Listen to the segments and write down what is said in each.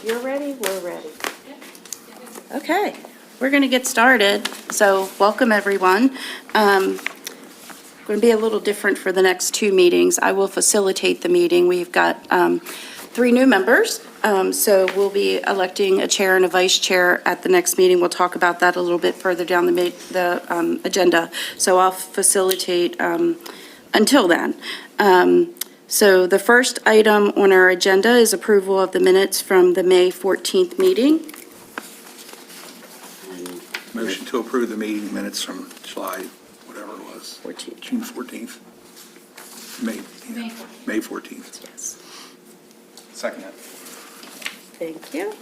If you're ready, we're ready. Okay, we're going to get started. So welcome, everyone. Going to be a little different for the next two meetings. I will facilitate the meeting. We've got three new members. So we'll be electing a chair and a vice chair at the next meeting. We'll talk about that a little bit further down the agenda. So I'll facilitate until then. So the first item on our agenda is approval of the minutes from the May 14th meeting. Motion to approve the meeting minutes from July, whatever it was. 14th. June 14th. May 14th. Yes. Second it. Thank you.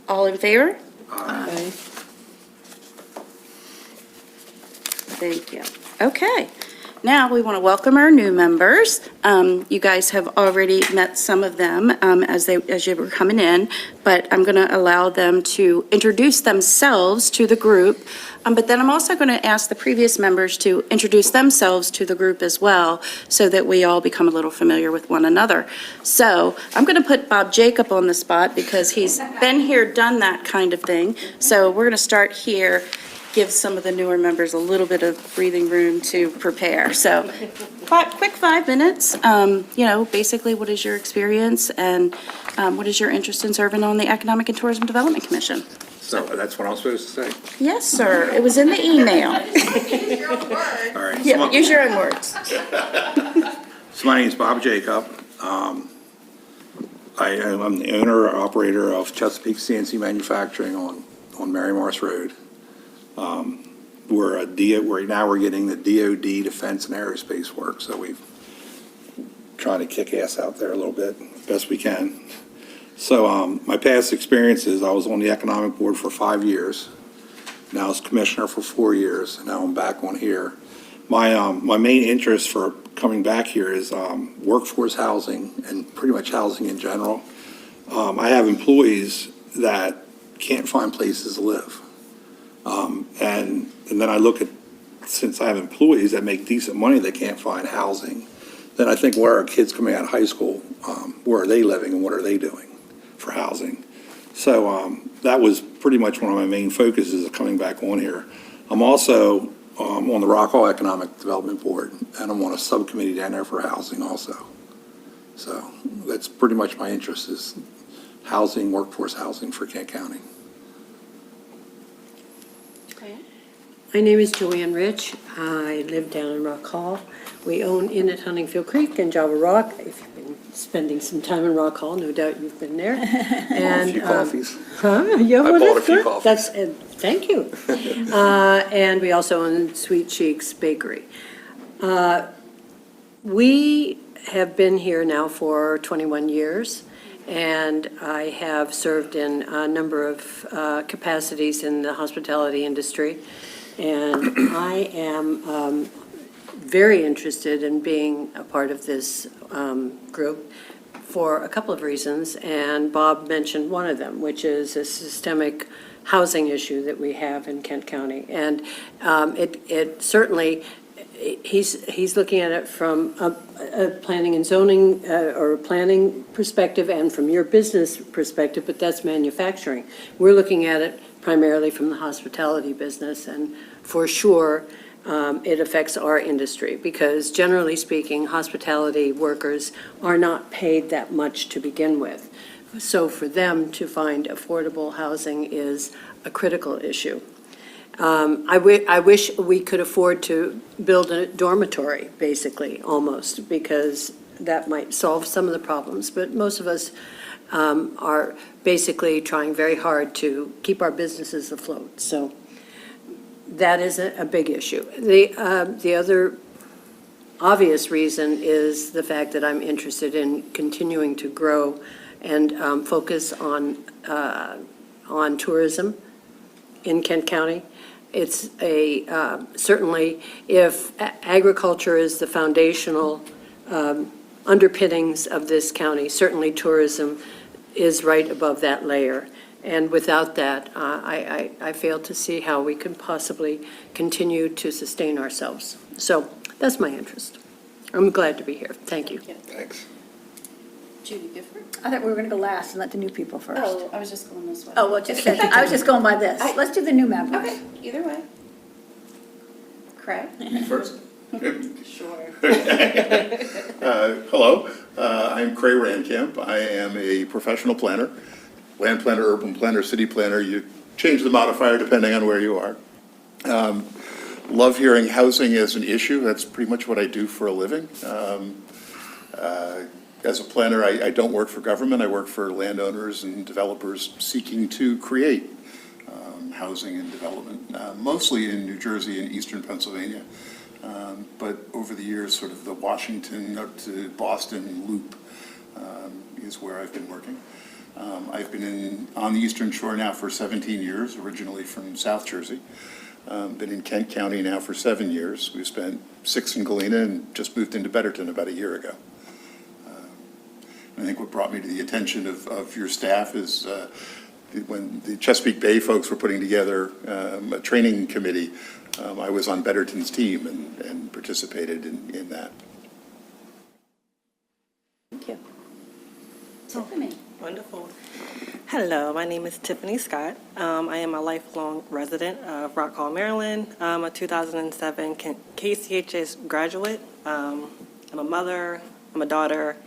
All in favor? Aye. Thank you. Okay. Now we want to welcome our new members. You guys have already met some of them as you were coming in, but I'm going to allow them to introduce themselves to the group. But then I'm also going to ask the previous members to introduce themselves to the group as well, so that we all become a little familiar with one another. So I'm going to put Bob Jacob on the spot because he's been here, done that kind of thing. So we're going to start here. Give some of the newer members a little bit of breathing room to prepare. So, quick 5 minutes. Basically, what is your experience and what is your interest in serving on the Economic and Tourism Development Commission? So that's what I'm supposed to say? Yes, sir. It was in the email. All right. Yeah, use your own words. So my name is Bob Jacob. I'm the owner or operator of Chesapeake CNC Manufacturing on Mary Morris Road. We're getting the DoD defense and aerospace work, so we've trying to kick ass out there a little bit, best we can. So my past experiences, I was on the economic board for 5 years. Now I was commissioner for 4 years, and now I'm back on here. My main interest for coming back here is workforce housing and pretty much housing in general. I have employees that can't find places to live. And then I look at, since I have employees that make decent money, they can't find housing, then I think, where are kids coming out of high school, where are they living and what are they doing for housing? So that was pretty much one of my main focuses of coming back on here. I'm also on the Rock Hall Economic Development Board, and I'm on a subcommittee down there for housing also. So that's pretty much my interest, is housing, workforce housing for Kent County. My name is Joanne Rich. I live down in Rock Hall. We own Inn at Huntingfield Creek and Java Rock. If you've been spending some time in Rock Hall, no doubt you've been there. And A few coffees. Yeah, I well, bought a that's few good. coffees. That's thank you. And we also own Sweet Cheeks Bakery. We have been here now for 21 years. And I have served in a number of capacities in the hospitality industry. And I am very interested in being a part of this group for a couple of reasons. And Bob mentioned one of them, which is a systemic housing issue that we have in Kent County. And it certainly, he's looking at it from a planning and zoning or a planning perspective and from your business perspective, but that's manufacturing. We're looking at it primarily from the hospitality business, and for sure it affects our industry because generally speaking, hospitality workers are not paid that much to begin with. So for them to find affordable housing is a critical issue. I wish we could afford to build a dormitory, basically, almost, because that might solve some of the problems. But most of us are basically trying very hard to keep our businesses afloat. So that is a big issue. The other obvious reason is the fact that I'm interested in continuing to grow and focus on tourism in Kent County. It's certainly, if agriculture is the foundational underpinnings of this county, certainly tourism is right above that layer. And without that, I fail to see how we can possibly continue to sustain ourselves. So that's my interest. I'm glad to be here. Thank you. Thanks. Judy Gifford? I thought we were going to go last and let the new people first. Oh, I was just going this way. Oh, well, I was just going by this. Let's do the new members. Okay, either way. Craig? Me first? Sure. Hello, I'm Cray Rankamp. I am a professional planner, land planner, urban planner, city planner. You change the modifier depending on where you are. Love hearing housing as an issue. That's pretty much what I do for a living. As a planner, I don't work for government. I work for landowners and developers seeking to create housing and development, mostly in New Jersey and eastern Pennsylvania. But over the years, sort of the Washington up to Boston loop is where I've been working. I've been on the Eastern Shore now for 17 years, originally from South Jersey. Been in Kent County now for 7 years. We've spent 6 in Galena and just moved into Betterton about a year ago. I think what brought me to the attention of your staff is when the Chesapeake Bay folks were putting together a training committee, I was on Betterton's team and participated in that. Thank you. Tiffany? Wonderful. Hello, my name is Tiffany Scott. I am a lifelong resident of Rock Hall, Maryland. I'm a 2007 KCHS graduate. I'm a mother, I'm a daughter,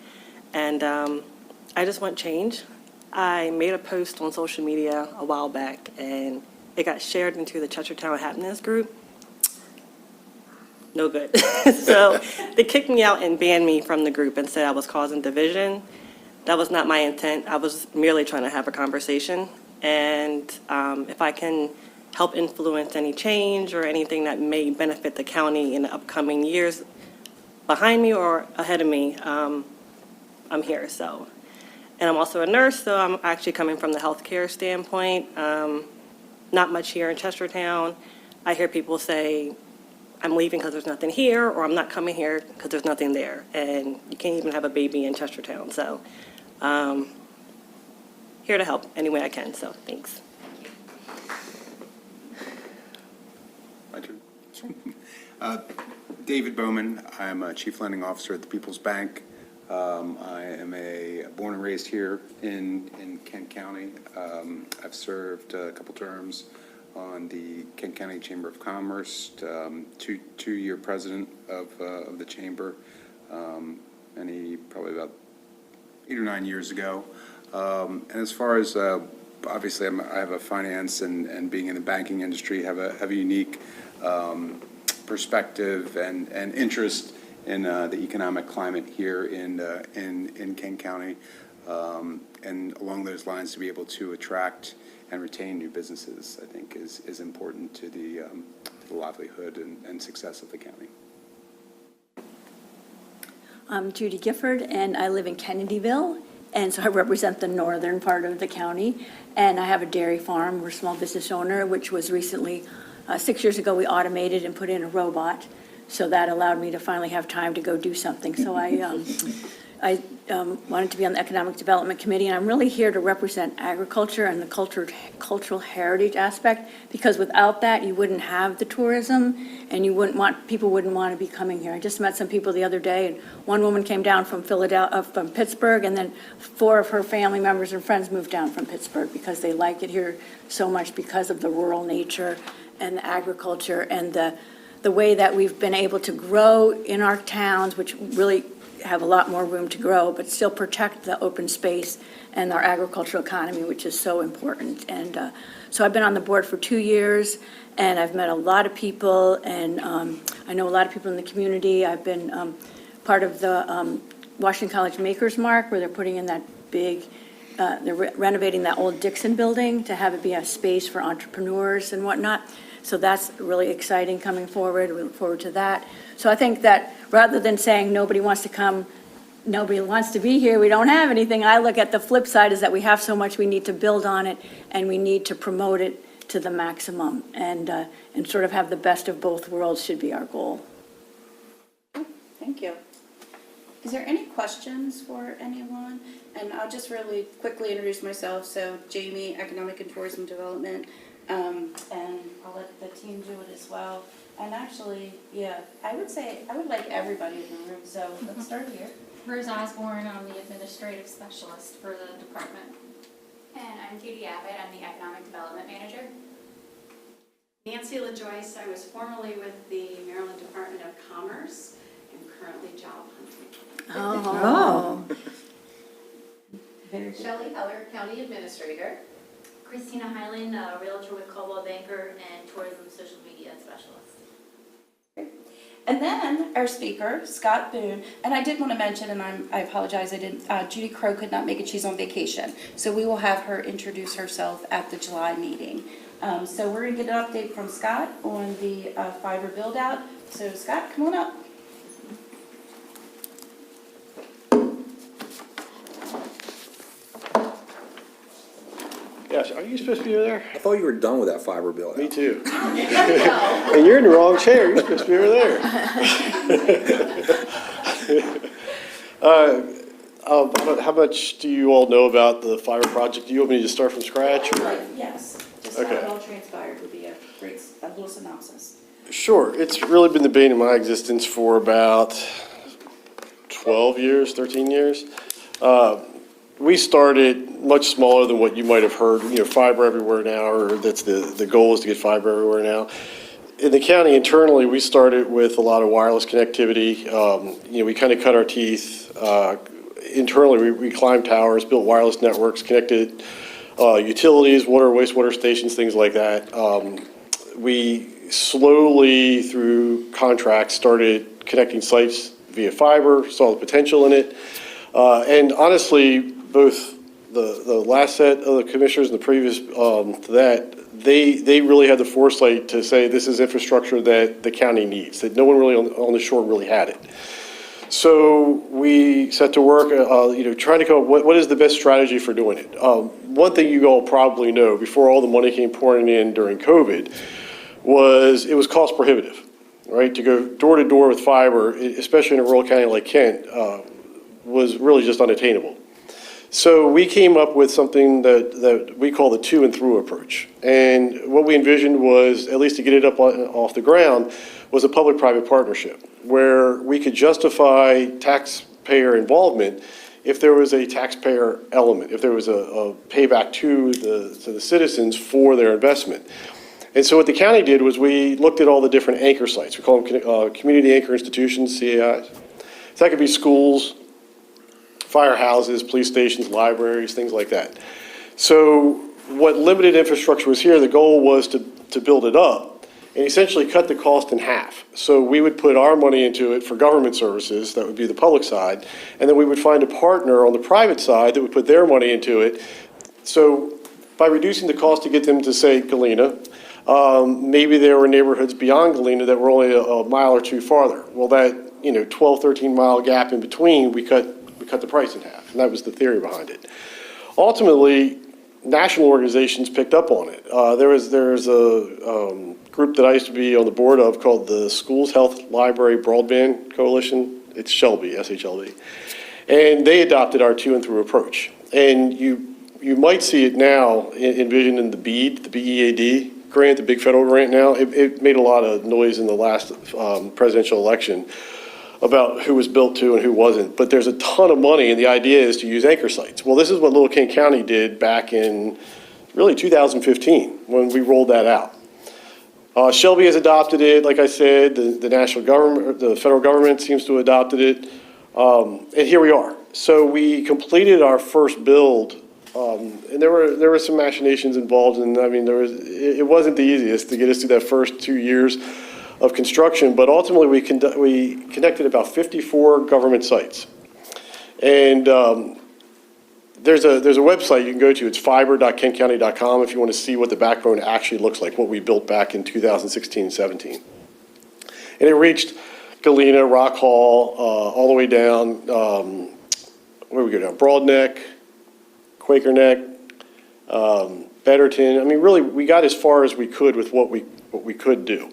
and I just want change. I made a post on social media a while back, and it got shared into the Chestertown Happiness group. No good. So they kicked me out and banned me from the group and said I was causing division. That was not my intent. I was merely trying to have a conversation. And if I can help influence any change or anything that may benefit the county in the upcoming years behind me or ahead of me, I'm here. So, and I'm also a nurse, so I'm actually coming from the healthcare standpoint. Not much here in Chestertown. I hear people say, I'm leaving because there's nothing here, or I'm not coming here because there's nothing there. And you can't even have a baby in Chestertown. So here to help any way I can. So thanks. My turn. David Bowman. I'm a Chief Lending Officer at the People's Bank. I am born and raised here in Kent County. I've served a couple terms on the Kent County Chamber of Commerce, two-year president of the chamber, probably about 8 or 9 years ago. And as far as obviously, I have a finance and being in the banking industry, have a unique perspective and interest in the economic climate here in Kent County, and along those lines, to be able to attract and retain new businesses, I think is important to the livelihood and success of the county. I'm Judy Gifford, and I live in Kennedyville, and so I represent the northern part of the county. And I have a dairy farm. We're a small business owner, which was recently, 6 years ago, we automated and put in a robot. So that allowed me to finally have time to go do something. So I wanted to be on the Economic Development Committee, and I'm really here to represent agriculture and the cultural heritage aspect, because without that, you wouldn't have the tourism, and people wouldn't want to be coming here. I just met some people the other day, and one woman came down from from Pittsburgh, and then 4 of her family members and friends moved down from Pittsburgh because they like it here so much because of the rural nature and the agriculture and the way that we've been able to grow in our towns, which really have a lot more room to grow, but still protect the open space and our agricultural economy, which is so important. And so I've been on the board for 2 years, and I've met a lot of people, and I know a lot of people in the community. I've been part of the Washington College Makers Mark, where they're putting in that big, they're renovating that old Dixon building to have it be a space for entrepreneurs and whatnot. So that's really exciting coming forward. We look forward to that. So I think that rather than saying nobody wants to come, nobody wants to be here, we don't have anything, I look at the flip side is that we have so much, we need to build on it, and we need to promote it to the maximum. And sort of have the best of both worlds should be our goal. Thank you. Is there any questions for anyone? And I'll just really quickly introduce myself. So Jamie, Economic and Tourism Development, and I'll let the team do it as well. And actually, yeah, I would say, I would like everybody in the room, so let's start here. Rose Osborne, I'm the administrative specialist for the department. And I'm Katie Abbott, I'm the Economic Development Manager. Nancy LaJoyce, I was formerly with the Maryland Department of Commerce and currently job hunting. Oh. Shelley Heller, County Administrator. Christina Highland, Realtor with Coldwell Banker and Tourism Social Media Specialist. And then our speaker, Scott Boone, and I did want to mention, and I apologize, I didn't, Judy Crow could not make it, she's on vacation. So we will have her introduce herself at the July meeting. So we're going to get an update from Scott on the fiber build out. So Scott, come on up. Gosh, are you supposed to be over there? I thought you were done with that fiber bill. Me too. And you're in the wrong chair. You're supposed to be over there. How much do you all know about the fiber project? Do you want me to just start from scratch? Or? Yes, just Okay. how it all transpired would be a little synopsis. Sure. It's really been the bane of my existence for about 12 years, 13 years. We started much smaller than what you might have heard, fiber everywhere now, or that's the goal is to get fiber everywhere now. In the county internally, we started with a lot of wireless connectivity. We kind of cut our teeth. Internally, we climbed towers, built wireless networks, connected utilities, water, wastewater stations, things like that. We slowly, through contracts, started connecting sites via fiber, saw the potential in it. And honestly, both the last set of the commissioners and the previous to that, they really had the foresight to say this is infrastructure that the county needs, that no one really on the shore really had it. So we set to work, trying to come up with what is the best strategy for doing it. One thing you all probably know, before all the money came pouring in during COVID, was it was cost prohibitive, right? To go door to door with fiber, especially in a rural county like Kent, was really just unattainable. So we came up with something that we call the to and through approach. And what we envisioned was, at least to get it up off the ground, was a public-private partnership where we could justify taxpayer involvement if there was a taxpayer element, if there was a payback to the citizens for their investment. And so what the county did was we looked at all the different anchor sites. We call them community anchor institutions, CAIs. So that could be schools, firehouses, police stations, libraries, things like that. So what limited infrastructure was here, the goal was to build it up and essentially cut the cost in half. So we would put our money into it for government services, that would be the public side, and then we would find a partner on the private side that would put their money into it. So by reducing the cost to get them to, say, Galena, maybe there were neighborhoods beyond Galena that were only a mile or two farther. Well, that 12, 13 mile gap in between, we cut the price in half, and that was the theory behind it. Ultimately, national organizations picked up on it. There's a group that I used to be on the board of called the Schools Health Library Broadband Coalition. It's Shelby, SHLB. And they adopted our to and through approach. And you might see it now envisioned in the BEAD, the BEAD grant, the big federal grant now. It made a lot of noise in the last presidential election about who was built to and who wasn't. But there's a ton of money, and the idea is to use anchor sites. Well, this is what Little Kent County did back in really 2015 when we rolled that out. Shelby has adopted it, like I said, the national government, the federal government seems to have adopted it, and here we are. So we completed our first build, and there were some machinations involved, and I mean, it wasn't the easiest to get us through that first 2 years of construction, but ultimately we connected about 54 government sites. And there's a website you can go to. It's fiber.kentcounty.com if you want to see what the backbone actually looks like, what we built back in 2016 and 17. And it reached Galena, Rock Hall, all the way down, where we go down, Broadneck, Quaker Neck, Betterton. I mean, really, we got as far as we could with what we could do.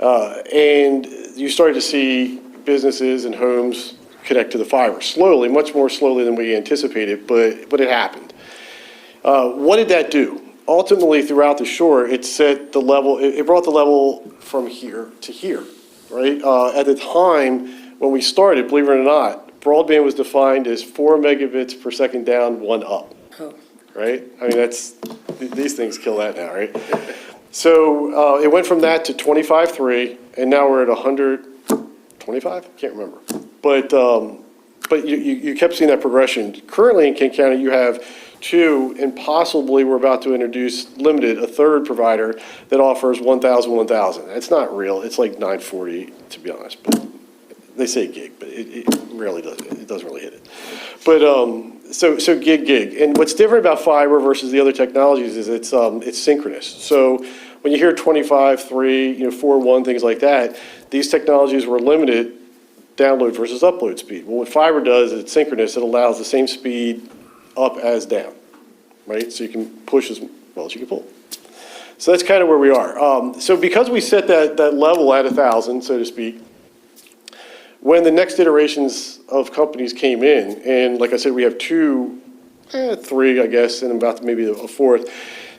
And you started to see businesses and homes connect to the fiber slowly, much more slowly than we anticipated, but it happened. What did that do? Ultimately, throughout the shore, it set the level, it brought the level from here to here, right? At the time when we started, believe it or not, broadband was defined as 4 megabits per second down, 1 up. Right? I mean, these things kill that now, right? So it went from that to 25.3, and now we're at 125? Can't remember. But you kept seeing that progression. Currently in King County, you have 2, and possibly we're about to introduce limited, a 3rd provider that offers 1,000. It's not real. It's like 940, to be honest. But they say gig, but it rarely does. It doesn't really hit it. But so gig. And what's different about fiber versus the other technologies is it's synchronous. So when you hear 25.3, 4.1, things like that, these technologies were limited download versus upload speed. Well, what fiber does is it's synchronous. It allows the same speed up as down, right? So you can push as well as you can pull. So that's kind of where we are. So because we set that level at 1,000, so to speak, when the next iterations of companies came in, and like I said, we have 2, 3, I guess, and about maybe a 4th,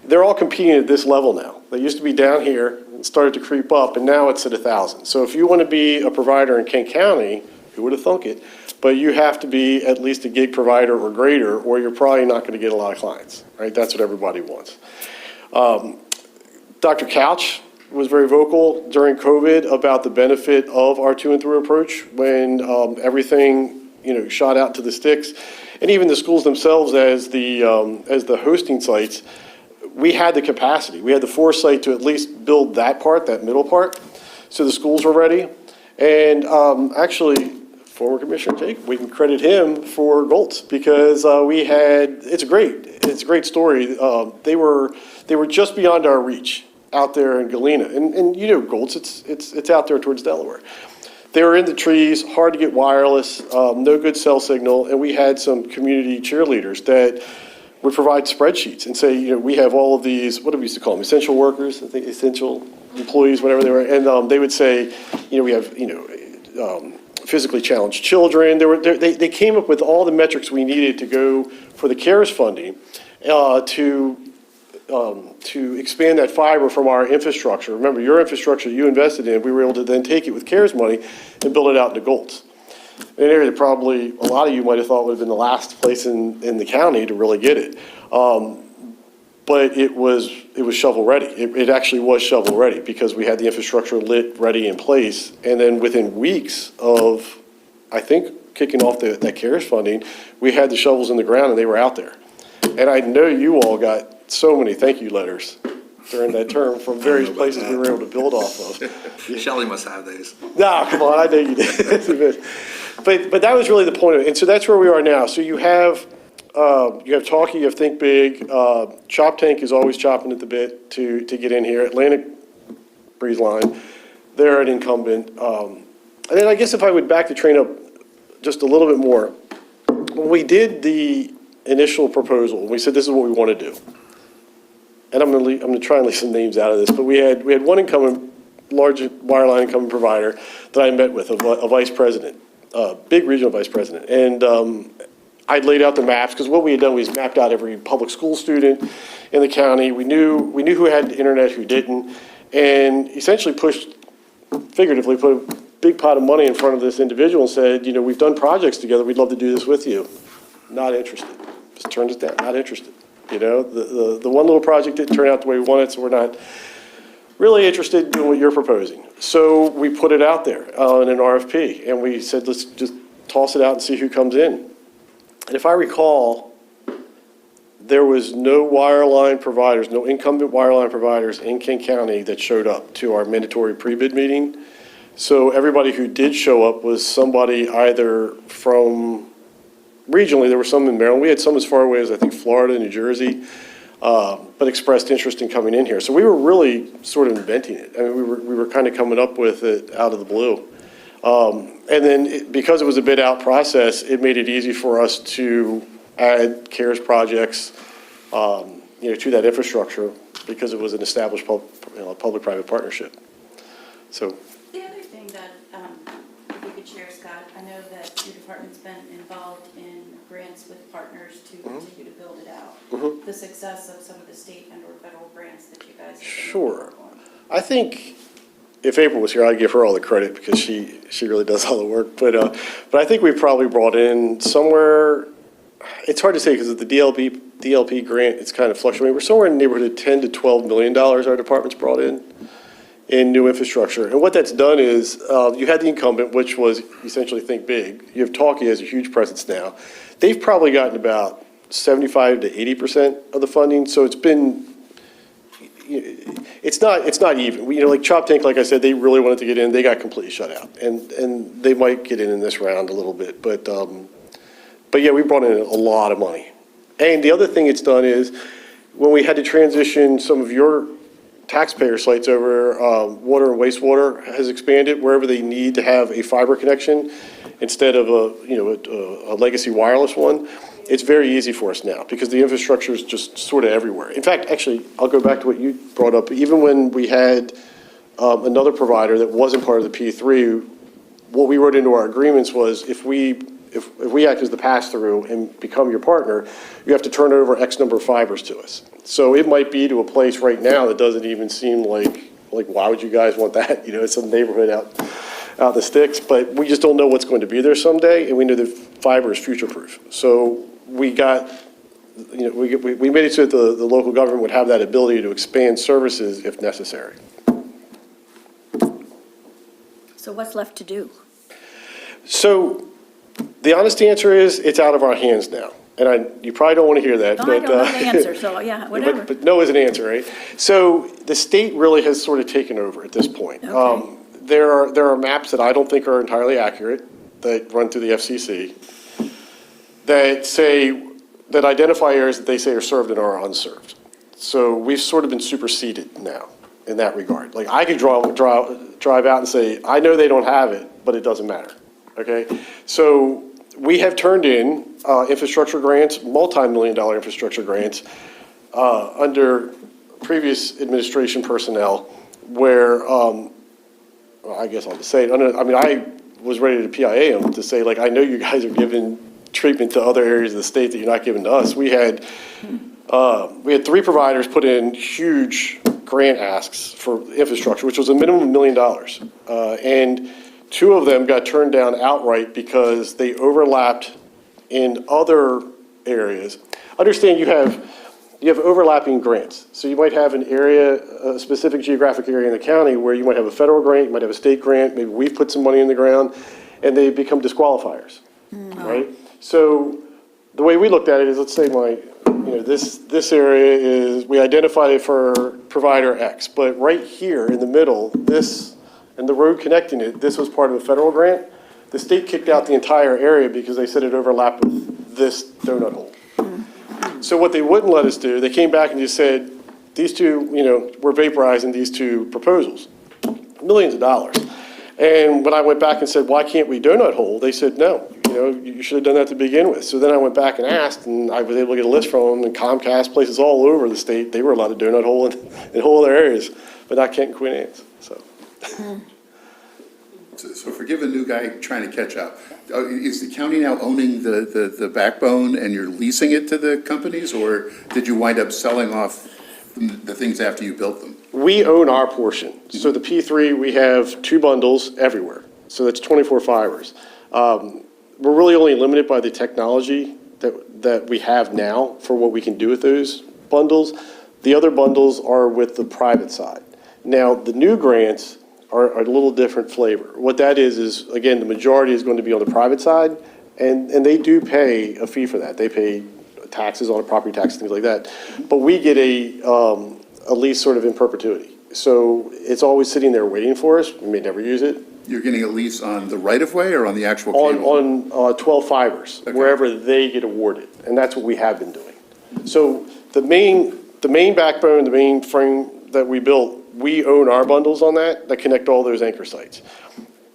they're all competing at this level now. They used to be down here and started to creep up, and now it's at 1,000. So if you want to be a provider in Kent County, who would have thunk it, but you have to be at least a gig provider or greater, or you're probably not going to get a lot of clients, right? That's what everybody wants. Dr. Couch was very vocal during COVID about the benefit of our 2 and 3 approach when everything shot out to the sticks, and even the schools themselves as the hosting sites. We had the capacity, we had the foresight to at least build that part, that middle part, so the schools were ready. And actually, former Commissioner Jake, we can credit him for Goltz because it's a great story. They were just beyond our reach out there in Galena, and Goltz, it's out there towards Delaware. They were in the trees, hard to get wireless, no good cell signal, and we had some community cheerleaders that would provide spreadsheets and say, we have all of these, what do we used to call them, essential workers, I think essential employees, whatever they were, and they would say, we have, physically challenged children. They came up with all the metrics we needed to go for the CARES funding to expand that fiber from our infrastructure. Remember, your infrastructure you invested in, we were able to then take it with CARES money and build it out into Goltz. An area that probably a lot of you might have thought would have been the last place in the county to really get it. But it was shovel ready. It actually was shovel ready because we had the infrastructure ready in place. And then within weeks of, I think, kicking off that CARES funding, we had the shovels in the ground and they were out there. And I know you all got so many thank you letters during that term from various places we were able to build off of. Shelley must have these. No, come on, I know you did. But that was really the point of it. And so that's where we are now. So you have Talkie, you have Think Big. Chop Tank is always chopping at the bit to get in here. Atlantic Breeze Line, they're an incumbent. And then I guess if I would back the train up just a little bit more, when we did the initial proposal, we said this is what we want to do. And I'm going to try and leave some names out of this, but we had one incumbent, large wireline incumbent provider that I met with, a vice president, big regional vice president. And I'd laid out the maps because what we had done was mapped out every public school student in the county. We knew who had internet, who didn't, and essentially figuratively put a big pot of money in front of this individual and said, we've done projects together. We'd love to do this with you. Not interested. Just turned it down. Not interested. The one little project didn't turn out the way we wanted, so we're not really interested in doing what you're proposing. So we put it out there in an RFP, and we said, let's just toss it out and see who comes in. And if I recall, there was no wireline providers, no incumbent wireline providers in King County that showed up to our mandatory pre-bid meeting. So everybody who did show up was somebody either from, regionally, there were some in Maryland. We had some as far away as, I think, Florida, New Jersey, but expressed interest in coming in here. So we were really sort of inventing it. I mean, we were kind of coming up with it out of the blue. And then because it was a bid out process, it made it easy for us to add CARES projects, to that infrastructure because it was an established public-private partnership. So. The other thing that, if you could share, Scott, I know that your department's been involved in grants with partners to continue to build it out. The success of some of the state and or federal grants that you guys have been Sure. on. I think if April was here, I'd give her all the credit because she really does all the work. But I think we probably brought in somewhere, it's hard to say because of the DLP grant, it's kind of fluctuating. We're somewhere in the neighborhood of $10 to $12 million our department's brought in new infrastructure. And what that's done is, you had the incumbent, which was essentially think big. You have Talkie has a huge presence now. They've probably gotten about 75 to 80% of the funding, so it's been, it's not even. Like Chop Tank, like I said, they really wanted to get in. They got completely shut out, and they might get in this round a little bit, but yeah, we brought in a lot of money. And the other thing it's done is, when we had to transition some of your taxpayer sites over, water and wastewater has expanded wherever they need to have a fiber connection instead of a legacy wireless one. It's very easy for us now because the infrastructure is just sort of everywhere. In fact, actually, I'll go back to what you brought up. Even when we had another provider that wasn't part of the P3, what we wrote into our agreements was if we act as the pass-through and become your partner, you have to turn over X number of fibers to us. So it might be to a place right now that doesn't even seem like why would you guys want that? It's some neighborhood out in the sticks, but we just don't know what's going to be there someday, and we know that fiber is future-proof. So we got, we made it so that the local government would have that ability to expand services if necessary. So what's left to do? So the honest answer is it's out of our hands now. And you probably don't want to hear that. No, but, I don't know the answer, so yeah, whatever. But no is an answer, right? So the state really has sort of taken over at this point. Okay. There are maps that I don't think are entirely accurate that run through the FCC that identify areas that they say are served and are unserved. So we've sort of been superseded now in that regard. Like I could drive out and say, I know they don't have it, but it doesn't matter, okay? So we have turned in infrastructure grants, multi-million-dollar infrastructure grants under previous administration personnel where, I guess I'll just say it, I was ready to PIA them to say, like, I know you guys are giving treatment to other areas of the state that you're not giving to us. We had 3 providers put in huge grant asks for infrastructure, which was a minimum of $1 million. And 2 of them got turned down outright because they overlapped in other areas. Understand you have overlapping grants. So you might have an area, a specific geographic area in the county where you might have a federal grant, you might have a state grant, maybe we've put some money in the ground, and they become disqualifiers, right? So the way we looked at it is, let's say this area is, we identified it for provider X, but right here in the middle, this, and the road connecting it, this was part of a federal grant. The state kicked out the entire area because they said it overlapped with this donut hole. So what they wouldn't let us do, they came back and just said, these 2, we're vaporizing these 2 proposals, millions of dollars. And when I went back and said, why can't we donut hole? They said, no, you should have done that to begin with. So then I went back and asked, and I was able to get a list from them, and Comcast, places all over the state, they were allowed to donut hole in whole other areas, but not Kent and Queen Anne's, so. So forgive a new guy trying to catch up. Is the county now owning the backbone and you're leasing it to the companies, or did you wind up selling off the things after you built them? We own our portion. So the P3, we have 2 bundles everywhere. So that's 24 fibers. We're really only limited by the technology that we have now for what we can do with those bundles. The other bundles are with the private side. Now, the new grants are a little different flavor. What that is again, the majority is going to be on the private side, and they do pay a fee for that. They pay taxes on a property tax, things like that. But we get a lease sort of in perpetuity. So it's always sitting there waiting for us. We may never use it. You're getting a lease on the right-of-way or on the actual cable? On 12 fibers, okay, wherever they get awarded, and that's what we have been doing. So the main backbone, the main frame that we built, we own our bundles on that connect all those anchor sites.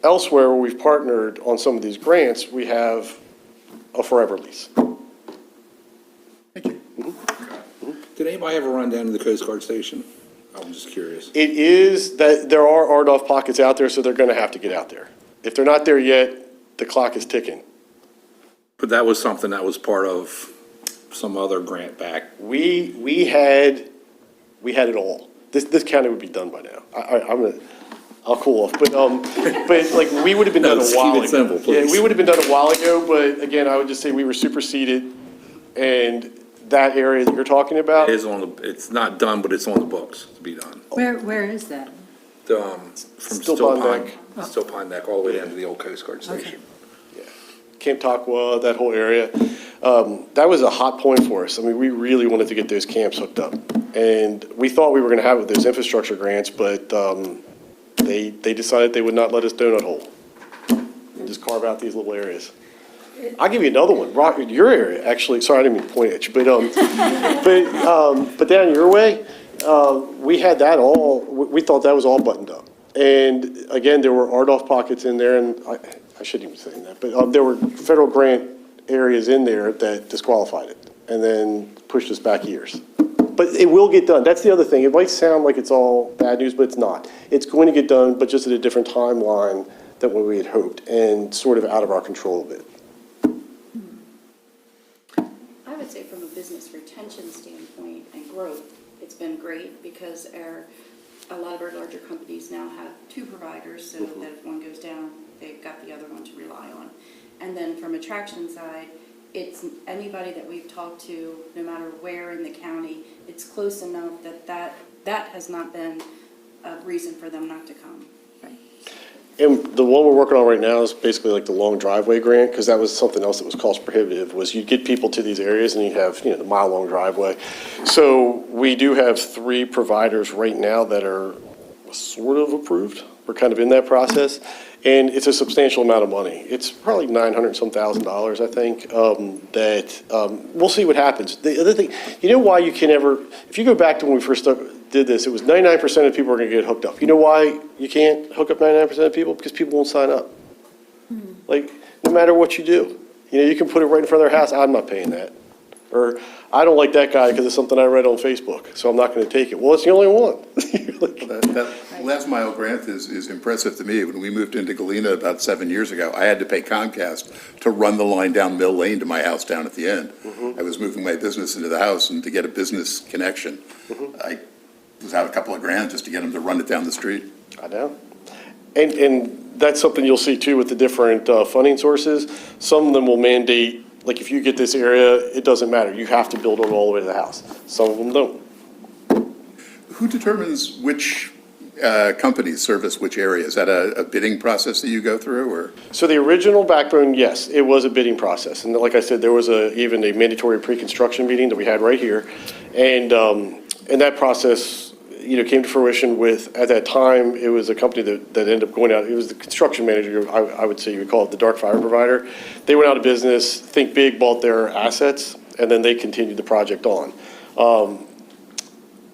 Elsewhere, where we've partnered on some of these grants, we have a forever lease. Thank you. Did anybody ever run down to the Coast Guard station? I'm just curious. It is that there are RDOF pockets out there, so they're going to have to get out there. If they're not there yet, the clock is ticking. But that was something that was part of some other grant back. We had it all. This county would be done by now. I'll cool off. But like, we would have been No, done a just while keep ago. it simple, Yeah, please. we would have been done a while ago, but again, I would just say we were superseded, and that area that you're talking about, It is it's not done, but it's on the books to be done. Where is that? From Still Still Pine Pine, Neck. Still Pine Neck, all the way down to the old Coast Guard station. Camp Takwa, that whole area. That was a hot point for us. I mean, we really wanted to get those camps hooked up. And we thought we were going to have it with those infrastructure grants, but they decided they would not let us donut hole and just carve out these little areas. I'll give you another one, your area, actually. Sorry, I didn't mean to point at you, but down your way, we had that all, we thought that was all buttoned up. And again, there were RDOF pockets in there, and I shouldn't even say that, but there were federal grant areas in there that disqualified it and then pushed us back years. But it will get done. That's the other thing. It might sound like it's all bad news, but it's not. It's going to get done, but just at a different timeline than what we had hoped and sort of out of our control a bit. I would say from a business retention standpoint and growth, it's been great because a lot of our larger companies now have two providers, so that if one goes down, they've got the other one to rely on. And then from attraction side, it's anybody that we've talked to, no matter where in the county, it's close enough that has not been a reason for them not to come. And the one we're working on right now is basically like the long driveway grant, because that was something else that was cost prohibitive, was you'd get people to these areas and you have, the mile-long driveway. So we do have 3 providers right now that are sort of approved. We're kind of in that process, and it's a substantial amount of money. It's probably $900-some-thousand, I think, we'll see what happens. The other thing, why you can never, if you go back to when we first did this, it was 99% of people are going to get hooked up. You know why you can't hook up 99% of people? Because people won't sign up. Like, no matter what you do. You can put it right in front of their house, I'm not paying that. Or, I don't like that guy because of something I read on Facebook, so I'm not going to take it. Well, it's the only one. That last mile grant is impressive to me. When we moved into Galena about 7 years ago, I had to pay Comcast to run the line down Mill Lane to my house down at the end. I was moving my business into the house, and to get a business connection, I was out a couple of grand just to get them to run it down the street. I know. And that's something you'll see too with the different funding sources. Some of them will mandate, like if you get this area, it doesn't matter. You have to build it all the way to the house. Some of them don't. Who determines which companies service which area? Is that a bidding process that you go through, or? So the original backbone, yes, it was a bidding process. And like I said, there was even a mandatory pre-construction meeting that we had right here. And that process, came to fruition with, at that time, it was a company that ended up going out. It was the construction manager, I would say you would call it the dark fiber provider. They went out of business, Think Big bought their assets, and then they continued the project on.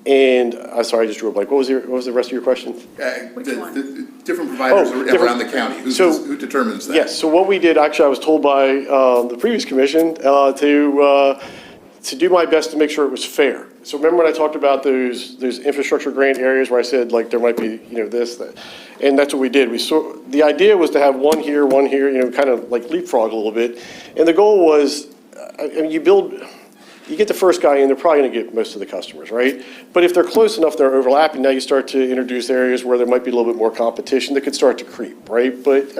And I'm sorry, I just drew a blank. What was the rest of your question? The different providers around the county. Who determines that? Yes, so what we did, actually, I was told by the previous commission to do my best to make sure it was fair. So remember when I talked about those infrastructure grant areas where I said, like, there might be, this, that, and that's what we did. The idea was to have one here, kind of like leapfrog a little bit. And the goal was, you get the first guy in, they're probably going to get most of the customers, right? But if they're close enough, they're overlapping, now you start to introduce areas where there might be a little bit more competition that could start to creep, right? But,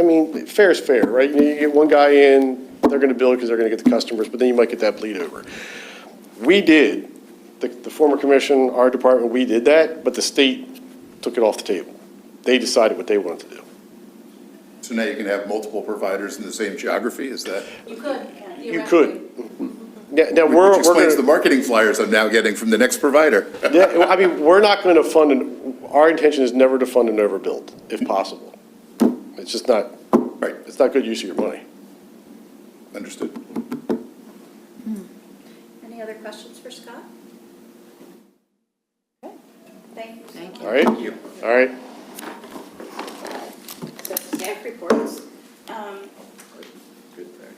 fair is fair, right? You get one guy in, they're going to build because they're going to get the customers, but then you might get that bleed over. We did, the former commission, our department, we did that, but the state took it off the table. They decided what they wanted to do. So now you can have multiple providers in the same geography, is that? You could, You could. Now, Which explains the marketing flyers I'm now getting from the next provider. We're not going to our intention is never to fund an overbuild, if possible. It's just not, Right. it's not good use of your money. Understood. Any other questions for Scott? Okay, thank you. Thank you. All right? All right. So staff reports.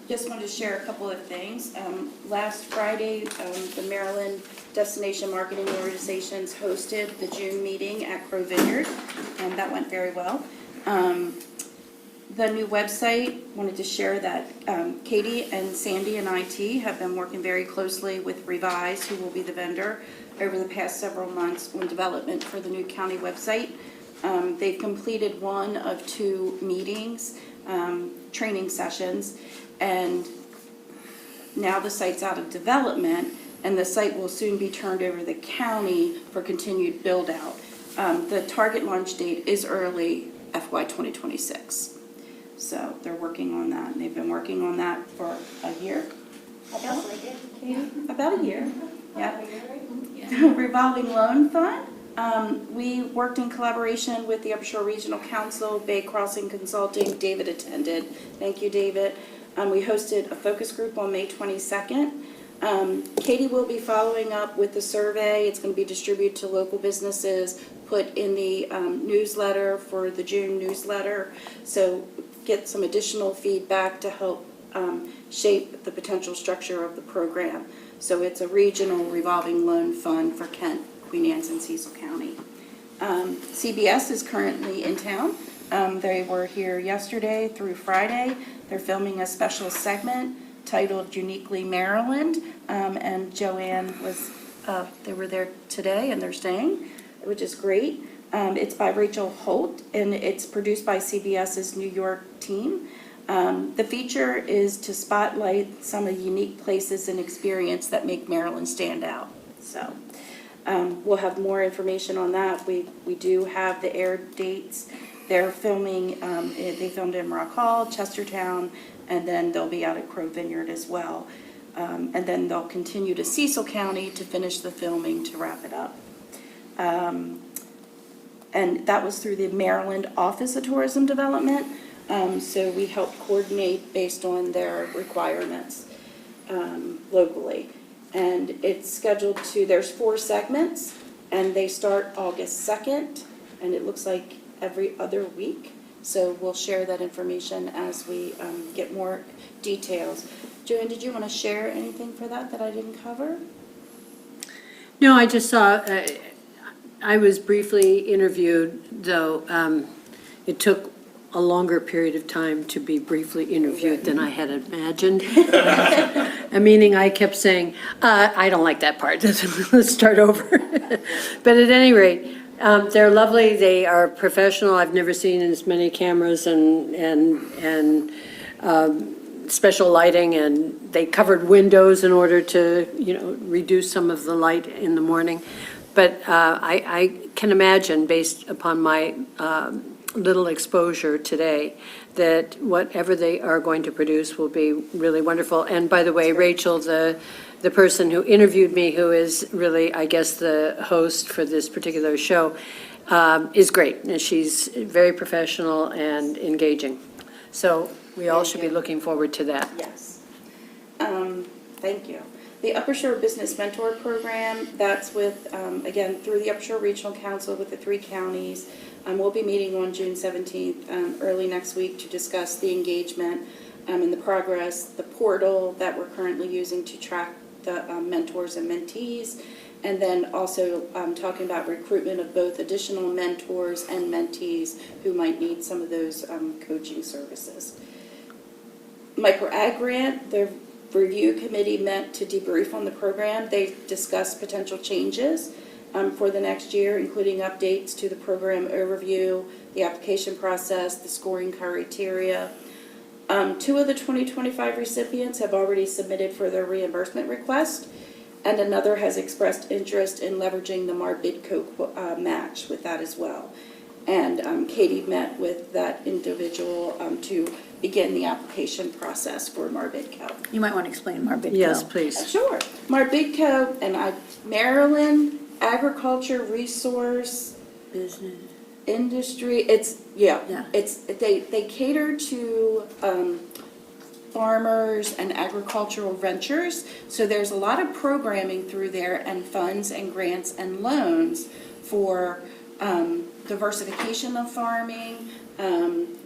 Just wanted to share a couple of things. Last Friday, the Maryland Destination Marketing Organizations hosted the June meeting at Crow Vineyard, and that went very well. The new website, wanted to share that Katie and Sandy and IT have been working very closely with Revise, who will be the vendor, over the past several months on development for the new county website. They've completed one of 2 meetings, training sessions, and now the site's out of development, and the site will soon be turned over to the county for continued build-out. The target launch date is early FY 2026. So they're working on that, and they've been working on that for a year. About a year, yeah. Revolving loan fund. We worked in collaboration with the Upper Shore Regional Council, Bay Crossing Consulting. David attended. Thank you, David. We hosted a focus group on May 22nd. Katie will be following up with the survey. It's going to be distributed to local businesses, put in the newsletter for the June newsletter. So get some additional feedback to help shape the potential structure of the program. So it's a regional revolving loan fund for Kent, Queen Anne's, and Cecil County. CBS is currently in town. They were here yesterday through Friday. They're filming a special segment titled Uniquely Maryland, and Joanne they were there today and they're staying, which is great. It's by Rachel Holt, and it's produced by CBS's New York team. The feature is to spotlight some of the unique places and experience that make Maryland stand out. So we'll have more information on that. We do have the air dates. They're filming, they filmed in Rock Hall, Chestertown, and then they'll be out at Crow Vineyard as well. And then they'll continue to Cecil County to finish the filming to wrap it up. And that was through the Maryland Office of Tourism Development. So we helped coordinate based on their requirements locally. And it's scheduled there's 4 segments, and they start August 2nd, and it looks like every other week. So we'll share that information as we get more details. Joanne, did you want to share anything for that I didn't cover? No, I just saw, I was briefly interviewed, though it took a longer period of time to be briefly interviewed than I had imagined. Meaning I kept saying, I don't like that part, let's start over. But at any rate, they're lovely, they are professional. I've never seen as many cameras and special lighting, and they covered windows in order to, reduce some of the light in the morning. But I can imagine, based upon my little exposure today, that whatever they are going to produce will be really wonderful. And by the way, Rachel, the person who interviewed me, who is really, I guess, the host for this particular show, is great. And she's very professional and engaging. So we all should be looking forward to that. Yes. Thank you. The Upper Shore Business Mentor Program, that's with, again, through the Upper Shore Regional Council with the 3 counties. We'll be meeting on June 17th, early next week, to discuss the engagement and the progress, the portal that we're currently using to track the mentors and mentees, and then also talking about recruitment of both additional mentors and mentees who might need some of those coaching services. Micro Ag Grant, the review committee met to debrief on the program. They discussed potential changes for the next year, including updates to the program overview, the application process, the scoring criteria. 2 of the 2025 recipients have already submitted for their reimbursement request, and another has expressed interest in leveraging the MARBIDCO match with that as well. And Katie met with that individual to begin the application process for MARBIDCO. You might want to explain MARBIDCO. Yes, please. Sure. MARBIDCO and Maryland Agriculture Resource Business. Industry. They cater to farmers and agricultural ventures. So there's a lot of programming through there, and funds and grants and loans for diversification of farming,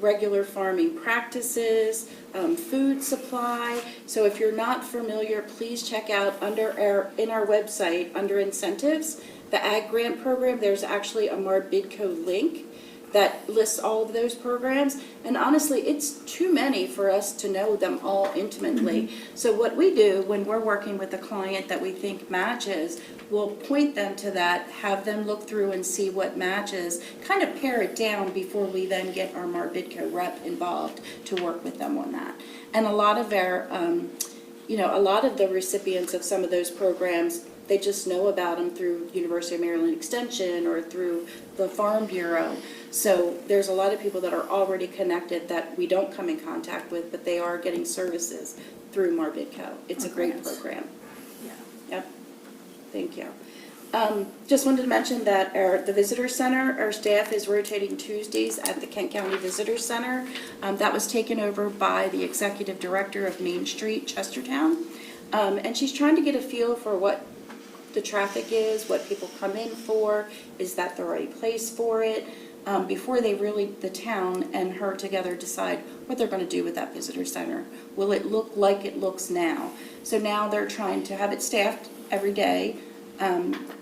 regular farming practices, food supply. So if you're not familiar, please check out in our website, under incentives, the Ag Grant Program. There's actually a MARBIDCO link that lists all of those programs. And honestly, it's too many for us to know them all intimately. So what we do when we're working with a client that we think matches, we'll point them to that, have them look through and see what matches, kind of pare it down before we then get our Marbidco rep involved to work with them on that. And a lot of our, a lot of the recipients of some of those programs, they just know about them through University of Maryland Extension or through the Farm Bureau. So there's a lot of people that are already connected that we don't come in contact with, but they are getting services through Marbidco. It's a great program. Yeah. Yep. Thank you. Just wanted to mention that the Visitor Center, our staff is rotating Tuesdays at the Kent County Visitor Center. That was taken over by the Executive Director of Main Street, Chestertown. And she's trying to get a feel for what the traffic is, what people come in for, is that the right place for it, before they really, the town and her together decide what they're going to do with that visitor center. Will it look like it looks now? So now they're trying to have it staffed every day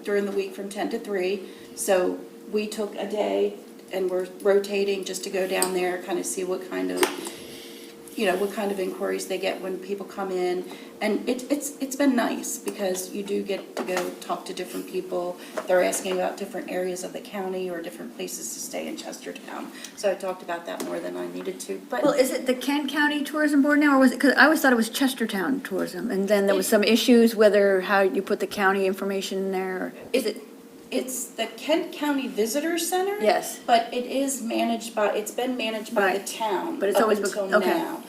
during the week from 10 to 3. So we took a day and we're rotating just to go down there, kind of see what kind of inquiries they get when people come in. And it's been nice because you do get to go talk to different people. They're asking about different areas of the county or different places to stay in Chestertown. So I talked about that more than I needed to. But Well, is it the Kent County Tourism Board now, or was it, because I always thought it was Chestertown Tourism, and then there was some issues whether, how you put the county information in there, or is it? it's the Kent County Visitor Center. Yes. But it's been managed by the town. But it's up always until okay. now.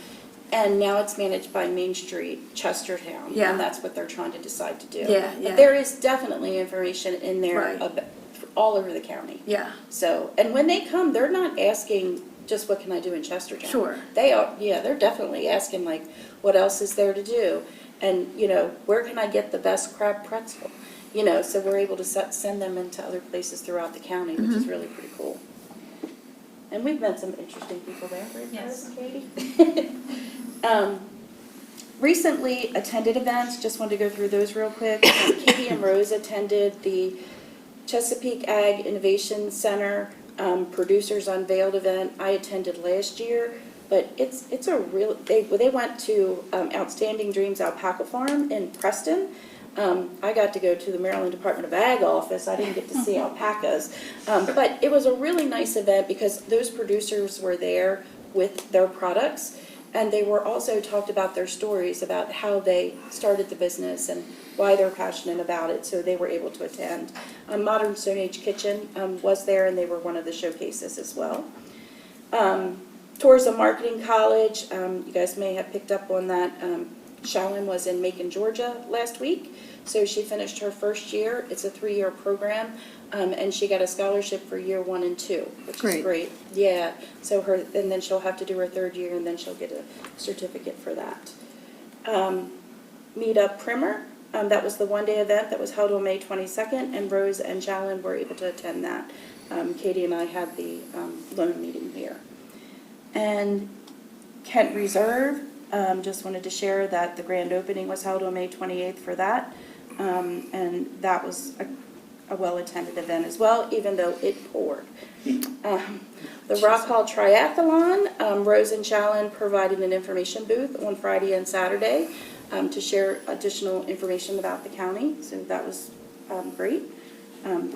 And now it's managed by Main Street, Chestertown. Yeah. And that's what they're trying to decide to do. Yeah, But yeah. there is definitely information in there Right. all over the county. Yeah. So, and when they come, they're not asking just what can I do in Chestertown. Sure. They're definitely asking like, what else is there to do? And, where can I get the best crab pretzel? So we're able to send them into other places throughout the county, which is really pretty cool. And we've met some interesting people there, right, Yes. Katie? Recently attended events, just wanted to go through those real quick. Katie and Rose attended the Chesapeake Ag Innovation Center Producers Unveiled event. I attended last year, but it's a real, they went to Outstanding Dreams Alpaca Farm in Preston. I got to go to the Maryland Department of Ag office. I didn't get to see alpacas. But it was a really nice event because those producers were there with their products. And they were also talked about their stories about how they started the business and why they're passionate about it. So they were able to attend. Modern Stone Age Kitchen was there, and they were one of the showcases as well. Tourism Marketing College, you guys may have picked up on that. Shallon was in Macon, Georgia last week. So she finished her first year. It's a 3-year program. And she got a scholarship for year 1 and 2, which is great. Yeah. So and then she'll have to do her 3rd year, and then she'll get a certificate for that. Meetup Primer, that was the one-day event that was held on May 22nd, and Rose and Shallon were able to attend that. Katie and I had the loan meeting here. And Kent Reserve, just wanted to share that the grand opening was held on May 28th for that. And that was a well-attended event as well, even though it poured. The Rock Hall Triathlon, Rose and Shallon provided an information booth on Friday and Saturday to share additional information about the county, so that was great.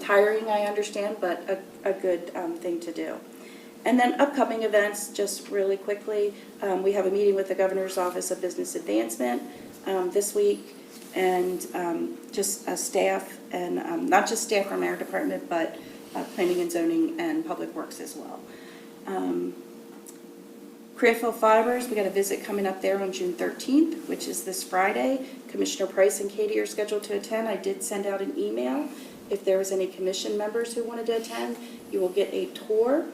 Tiring, I understand, but a good thing to do. And then upcoming events, just really quickly, we have a meeting with the Governor's Office of Business Advancement this week, and just staff, and not just staff from our department, but planning and zoning and public works as well. Clearfield Fibers, we got a visit coming up there on June 13th, which is this Friday. Commissioner Price and Katie are scheduled to attend. I did send out an email. If there was any commission members who wanted to attend, you will get a tour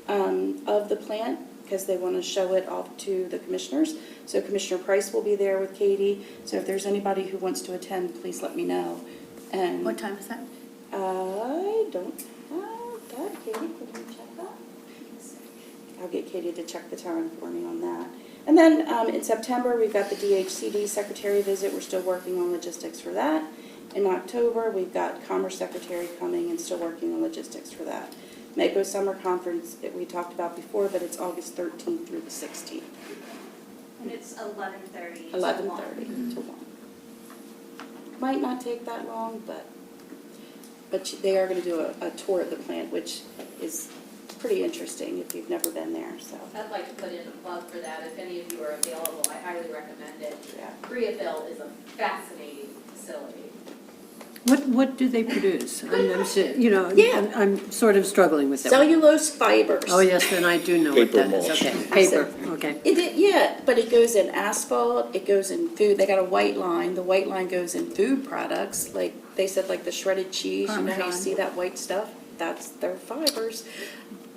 of the plant, because they want to show it off to the commissioners. So Commissioner Price will be there with Katie. So if there's anybody who wants to attend, please let me know. And What time is that? I don't have that. Katie, could you check that? I'll get Katie to check the time for me on that. And then in September, we've got the DHCD Secretary visit. We're still working on logistics for that. In October, we've got Commerce Secretary coming and still working on logistics for that. Mako Summer Conference that we talked about before, but it's August 13th through the 16th, And it's 11:30. 11:30 to 1. Might not take that long, but they are going to do a tour of the plant, which is pretty interesting if you've never been there, so. I'd like to put in a plug for that, if any of you are available, I highly recommend it. Yeah. Koreaville is a fascinating facility. What do they produce? Yeah. I'm sort of struggling with that. Cellulose fibers. Oh, yes, then I do know what Paper that is. mulch. Okay, paper, okay. Yeah, but it goes in asphalt, it goes in food, they got a white line, the white line goes in food products, like, they said like the shredded cheese, you know how you Parmesan. see that white stuff? That's their fibers.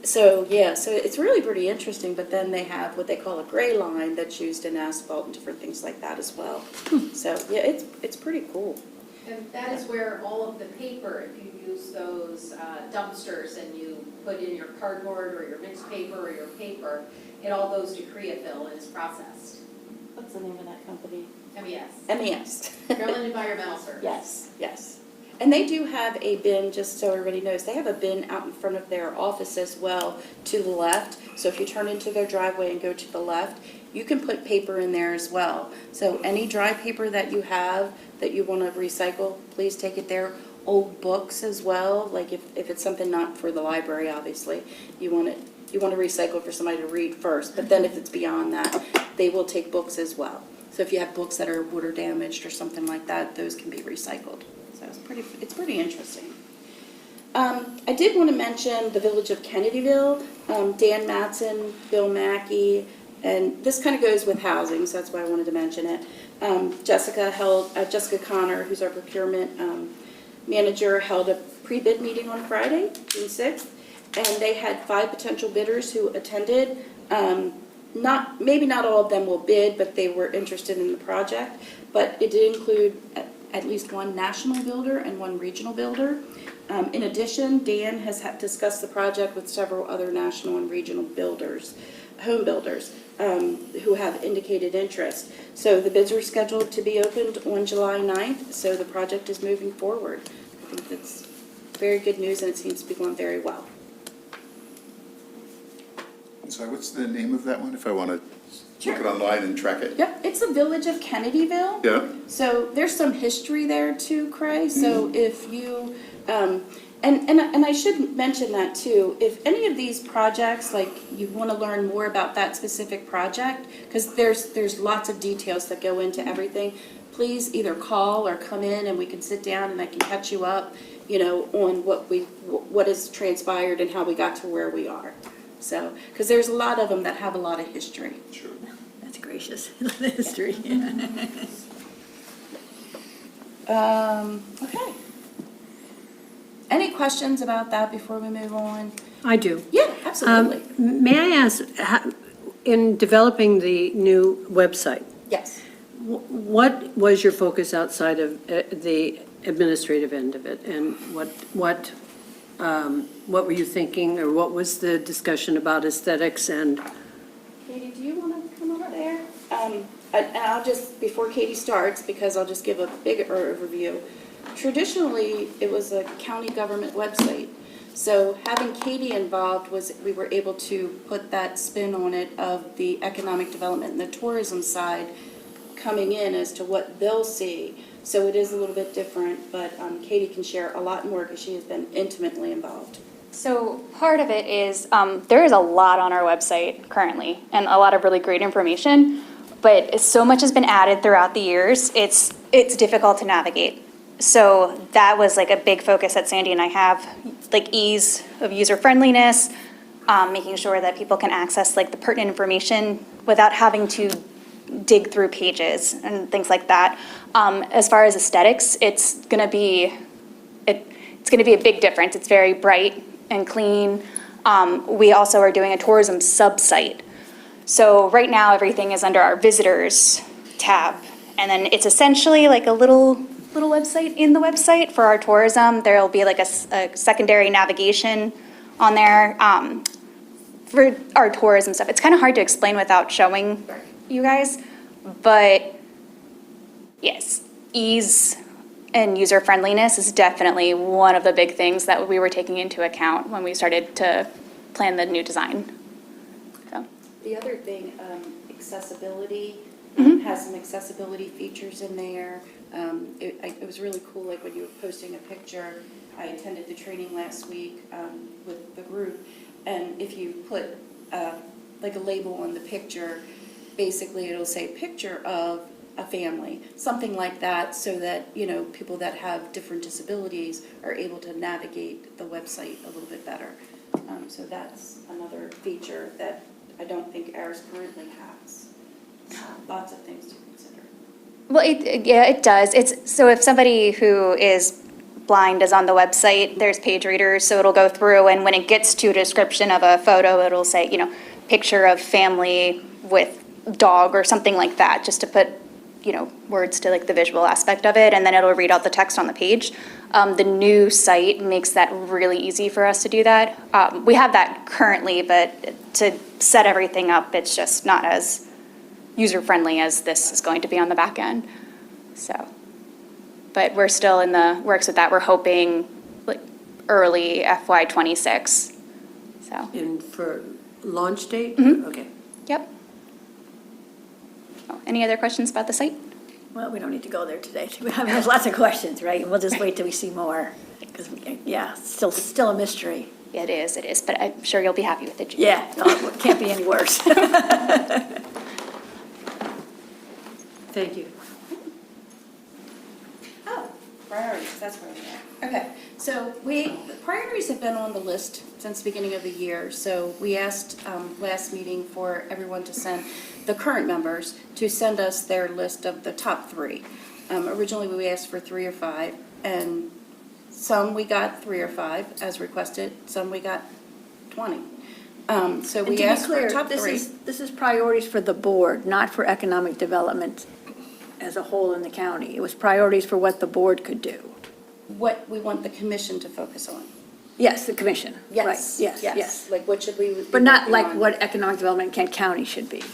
So, yeah, so it's really pretty interesting, but then they have what they call a gray line that's used in asphalt and different things like that as well. So, yeah, it's pretty cool. And that is where all of the paper, if you use those dumpsters and you put in your cardboard or your mixed paper or your paper, it all goes to Koreaville and is processed. What's the name of that company? MES, MES. Maryland Environmental Service. Yes, yes. And they do have a bin, just so everybody knows, they have a bin out in front of their office as well to the left. So if you turn into their driveway and go to the left, you can put paper in there as well. So any dry paper that you have that you want to recycle, please take it there. Old books as well, like if it's something not for the library, obviously, you want to recycle for somebody to read first. But then if it's beyond that, they will take books as well. So if you have books that are water damaged or something like that, those can be recycled. So it's pretty interesting. I did want to mention the village of Kennedyville, Dan Matson, Bill Mackey, and this kind of goes with housing, so that's why I wanted to mention it. Jessica Connor, who's our procurement manager, held a pre-bid meeting on Friday, June 6th, and they had 5 potential bidders who attended. Maybe not all of them will bid, but they were interested in the project. But it did include at least one national builder and one regional builder. In addition, Dan has discussed the project with several other national and regional builders, home builders, who have indicated interest. So the bids are scheduled to be opened on July 9th, so the project is moving forward. I think that's very good news, and it seems to be going very well. So what's the name of that one, if I want to look it online and track it? Yep, it's the village of Kennedyville. Yeah. So there's some history there too, Cray. So if you, and I should mention that too, if any of these projects, like you want to learn more about that specific project, because there's lots of details that go into everything, please either call or come in and we can sit down and I can catch you up, on what has transpired and how we got to where we are. So, because there's a lot of them that have a lot of history. Sure. That's gracious, the history. Okay. Any questions about that before we move on? I do. Yeah, absolutely. May I ask, in developing the new website, Yes. what was your focus outside of the administrative end of it? And what were you thinking, or what was the discussion about aesthetics and? Katie, do you want to come over there? And I'll just, before Katie starts, because I'll just give a big overview. Traditionally, it was a county government website. So having Katie involved we were able to put that spin on it of the economic development and the tourism side coming in as to what they'll see. So it is a little bit different, but Katie can share a lot more because she has been intimately involved. So part of it is, there is a lot on our website currently and a lot of really great information, but so much has been added throughout the years, it's difficult to navigate. So that was like a big focus that Sandy and I have, like ease of user friendliness, making sure that people can access like the pertinent information without having to dig through pages and things like that. As far as aesthetics, it's gonna be a big difference. It's very bright and clean. We also are doing a tourism sub-site. So right now, everything is under our visitors tab. And then it's essentially like a little website in the website for our tourism. There'll be like a secondary navigation on there for our tourism stuff. It's kind of hard to explain without showing you guys, but yes, ease and user friendliness is definitely one of the big things that we were taking into account when we started to plan the new design. So, The other thing, accessibility, has some accessibility features in there. It was really cool, like when you were posting a picture, I attended the training last week with the group, and if you put like a label on the picture, basically it'll say picture of a family, something like that, so that, you know, people that have different disabilities are able to navigate the website a little bit better. So that's another feature that I don't think ours currently has. Lots of things to consider. well, yeah, it does. So if somebody who is blind is on the website, there's page readers, so it'll go through, and when it gets to a description of a photo, it'll say, you know, picture of family with dog or something like that, just to put, you know, words to like the visual aspect of it, and then it'll read out the text on the page. The new site makes that really easy for us to do that. We have that currently, but to set everything up, it's just not as user-friendly as this is going to be on the back end. So, but we're still in the works with that. We're hoping like early FY '26. So, And for launch date? Mhm. Okay. yep. Oh, any other questions about the site? Well, we don't need to go there today. We have lots of questions, right? We'll just wait till we see more, because, yeah, still a mystery. Yeah, it is, but I'm sure you'll be happy with it. Judy. Yeah, it can't be any worse. Thank you. Oh, priorities, that's where we are. Okay, so priorities have been on the list since the beginning of the year. So we asked last meeting for everyone to send, the current members, to send us their list of the top 3. Originally, we asked for 3 or 5, and some we got 3 or 5 as requested, some we got 20. So we asked for top 3. This is priorities for the board, not for economic development as a whole in the county. It was priorities for what the board could do. What we want the commission to focus on. Yes, the commission. Right, Yes, yes. Like what should we be But not working like on? what economic development in Kent County should be.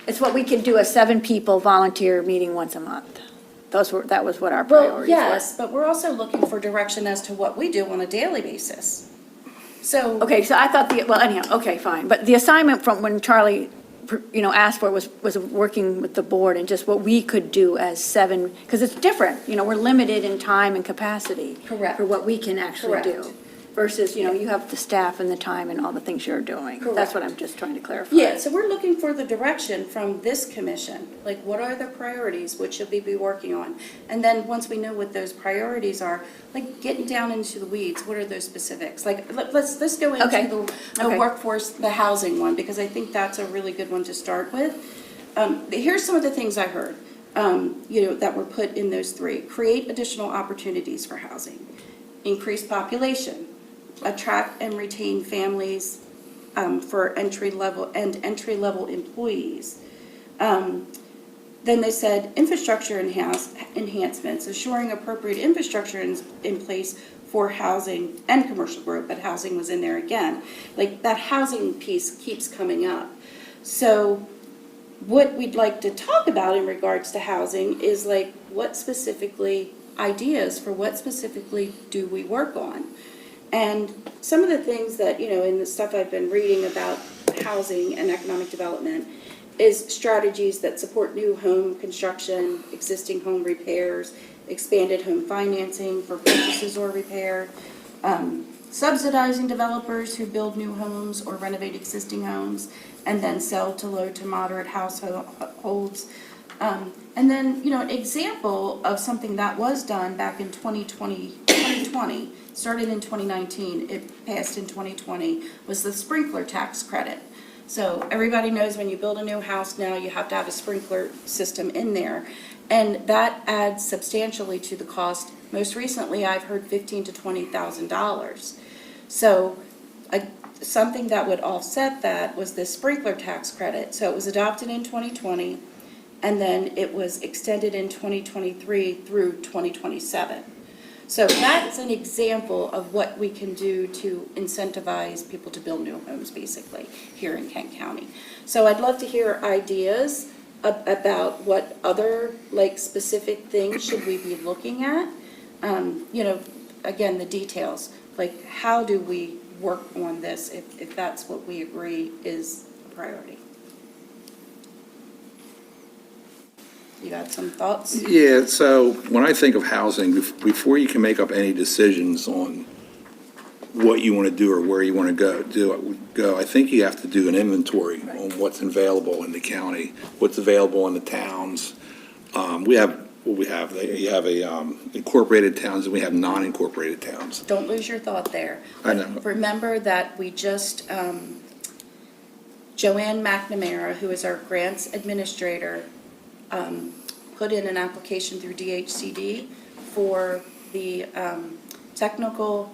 It's what we could do, a 7-people volunteer meeting once a month. That was what our Well, priorities were. yes, but we're also looking for direction as to what we do on a daily basis. So. Okay, so I thought well, anyhow, okay, fine. But the assignment from when Charlie, asked for it was working with the board and just what we could do as 7, because it's different. We're limited in time and capacity. Correct. For what we can actually do. Correct. Versus, you have the staff and the time and all the things you're doing. Correct. That's what I'm just trying to clarify. Yeah, so we're looking for the direction from this commission, like what are the priorities, what should we be working on? And then once we know what those priorities are, like getting down into the weeds, what are those specifics? Like, let's go into Okay. the Okay. workforce, the housing one, because I think that's a really good one to start with. Here's some of the things I heard, that were put in those 3. Create additional opportunities for housing, increase population, attract and retain families for entry-level employees. Then they said infrastructure enhancements, assuring appropriate infrastructure in place for housing and commercial growth, but housing was in there again. Like that housing piece keeps coming up. So what we'd like to talk about in regards to housing is like ideas for what specifically do we work on? And some of the things that, in the stuff I've been reading about housing and economic development is strategies that support new home construction, existing home repairs, expanded home financing for purchases or repair, subsidizing developers who build new homes or renovate existing homes, and then sell to low to moderate households. And then, an example of something that was done back in 2020, started in 2019, it passed in 2020, was the sprinkler tax credit. So everybody knows when you build a new house now, you have to have a sprinkler system in there. And that adds substantially to the cost. Most recently, I've heard $15,000 to $20,000. So something that would offset that was this sprinkler tax credit. So it was adopted in 2020, and then it was extended in 2023 through 2027. So that's an example of what we can do to incentivize people to build new homes, basically, here in Kent County. So I'd love to hear ideas about what other, like, specific things should we be looking at? You know, again, the details, like, how do we work on this if that's what we agree is a priority? You got some thoughts? Yeah, so when I think of housing, before you can make up any decisions on what you want to do or where you want to go, I think you have to do an inventory on what's available in the county, what's available in the towns. You have incorporated towns and we have non-incorporated towns. Don't lose your thought there. I know. Remember that we just, Joanne McNamara, who is our grants administrator, put in an application through DHCD for the technical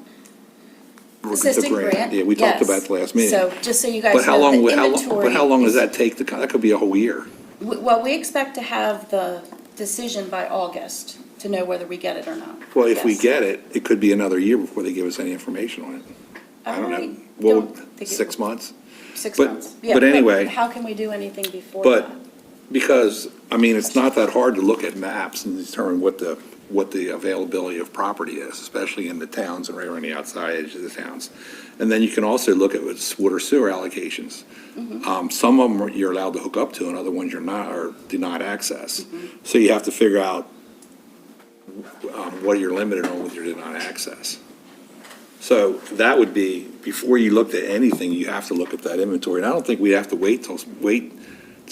assistant grant. Yeah, we talked Yes. about it last meeting. So just so you guys But how know, long, the inventory. but how long does is- that take that could be a whole year. Well, we expect to have the decision by August to know whether we get it or not. Well, if we Yes. get it, it could be another year before they give us any information on it. I don't know. I Well, don't think it 6 months? 6 but- months. Yeah, but anyway- How can we do anything before But, that? because, I mean, it's not that hard to look at maps and determine what the availability of property is, especially in the towns and right around the outside edge of the towns. And then you can also look at what's water sewer allocations. Some of them you're allowed to hook up to and other ones you're not, or do not access. So you have to figure out what you're limited on with your do not access. So that would be, before you looked at anything, you have to look at that inventory. And I don't think we have to wait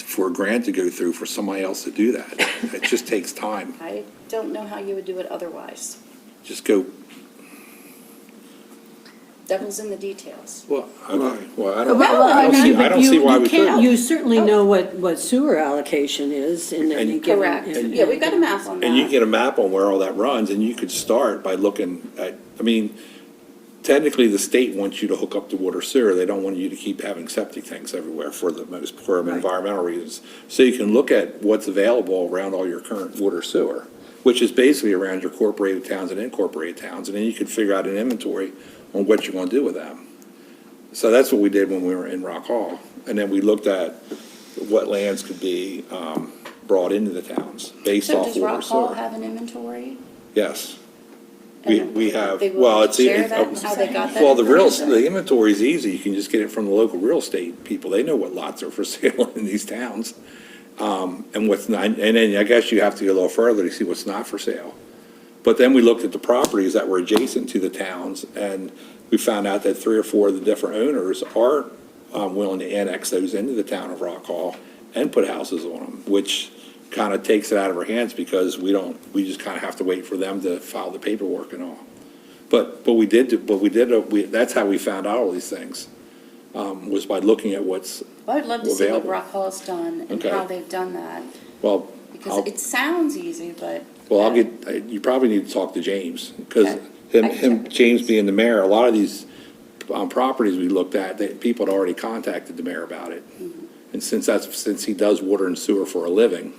for a grant to go through for somebody else to do that. It just takes time. I don't know how you would do it otherwise. Just go, Devil's in the details. well, okay, well, I don't, Well, I don't see, I don't see why we couldn't. You certainly know what sewer allocation is in any And- given. Correct. Yeah, we've got a map on that. And you can get a map on where all that runs, and you could start by looking at, I mean, technically, the state wants you to hook up to water sewer. They don't want you to keep having septic tanks everywhere for environmental reasons. So you can look at what's available around all your current water sewer, which is basically around your incorporated towns and incorporated towns, and then you can figure out an inventory on what you want to do with them. So that's what we did when we were in Rock Hall. And then we looked at what lands could be brought into the towns based So off does water Rock Hall sewer. have an inventory? Yes. And We have, they will well, it's. share that, how they got that Well, the information? inventory is easy. You can just get it from the local real estate people. They know what lots are for sale in these towns. And what's not, and then I guess you have to go a little further to see what's not for sale. But then we looked at the properties that were adjacent to the towns, and we found out that 3 or 4 of the different owners are willing to annex those into the town of Rock Hall and put houses on them, which kind of takes it out of our hands because we just kind of have to wait for them to file the paperwork and all. But that's how we found out all these things, was by looking at what's, Well, I'd love to see what available. Rock Hall's done and Okay. how they've done that, well, because it sounds easy, but. you probably need to talk to James, because Okay. I can check. James being the mayor, a lot of these properties we looked at, people had already contacted the mayor about it. Mm-hmm. And since he does water and sewer for a living,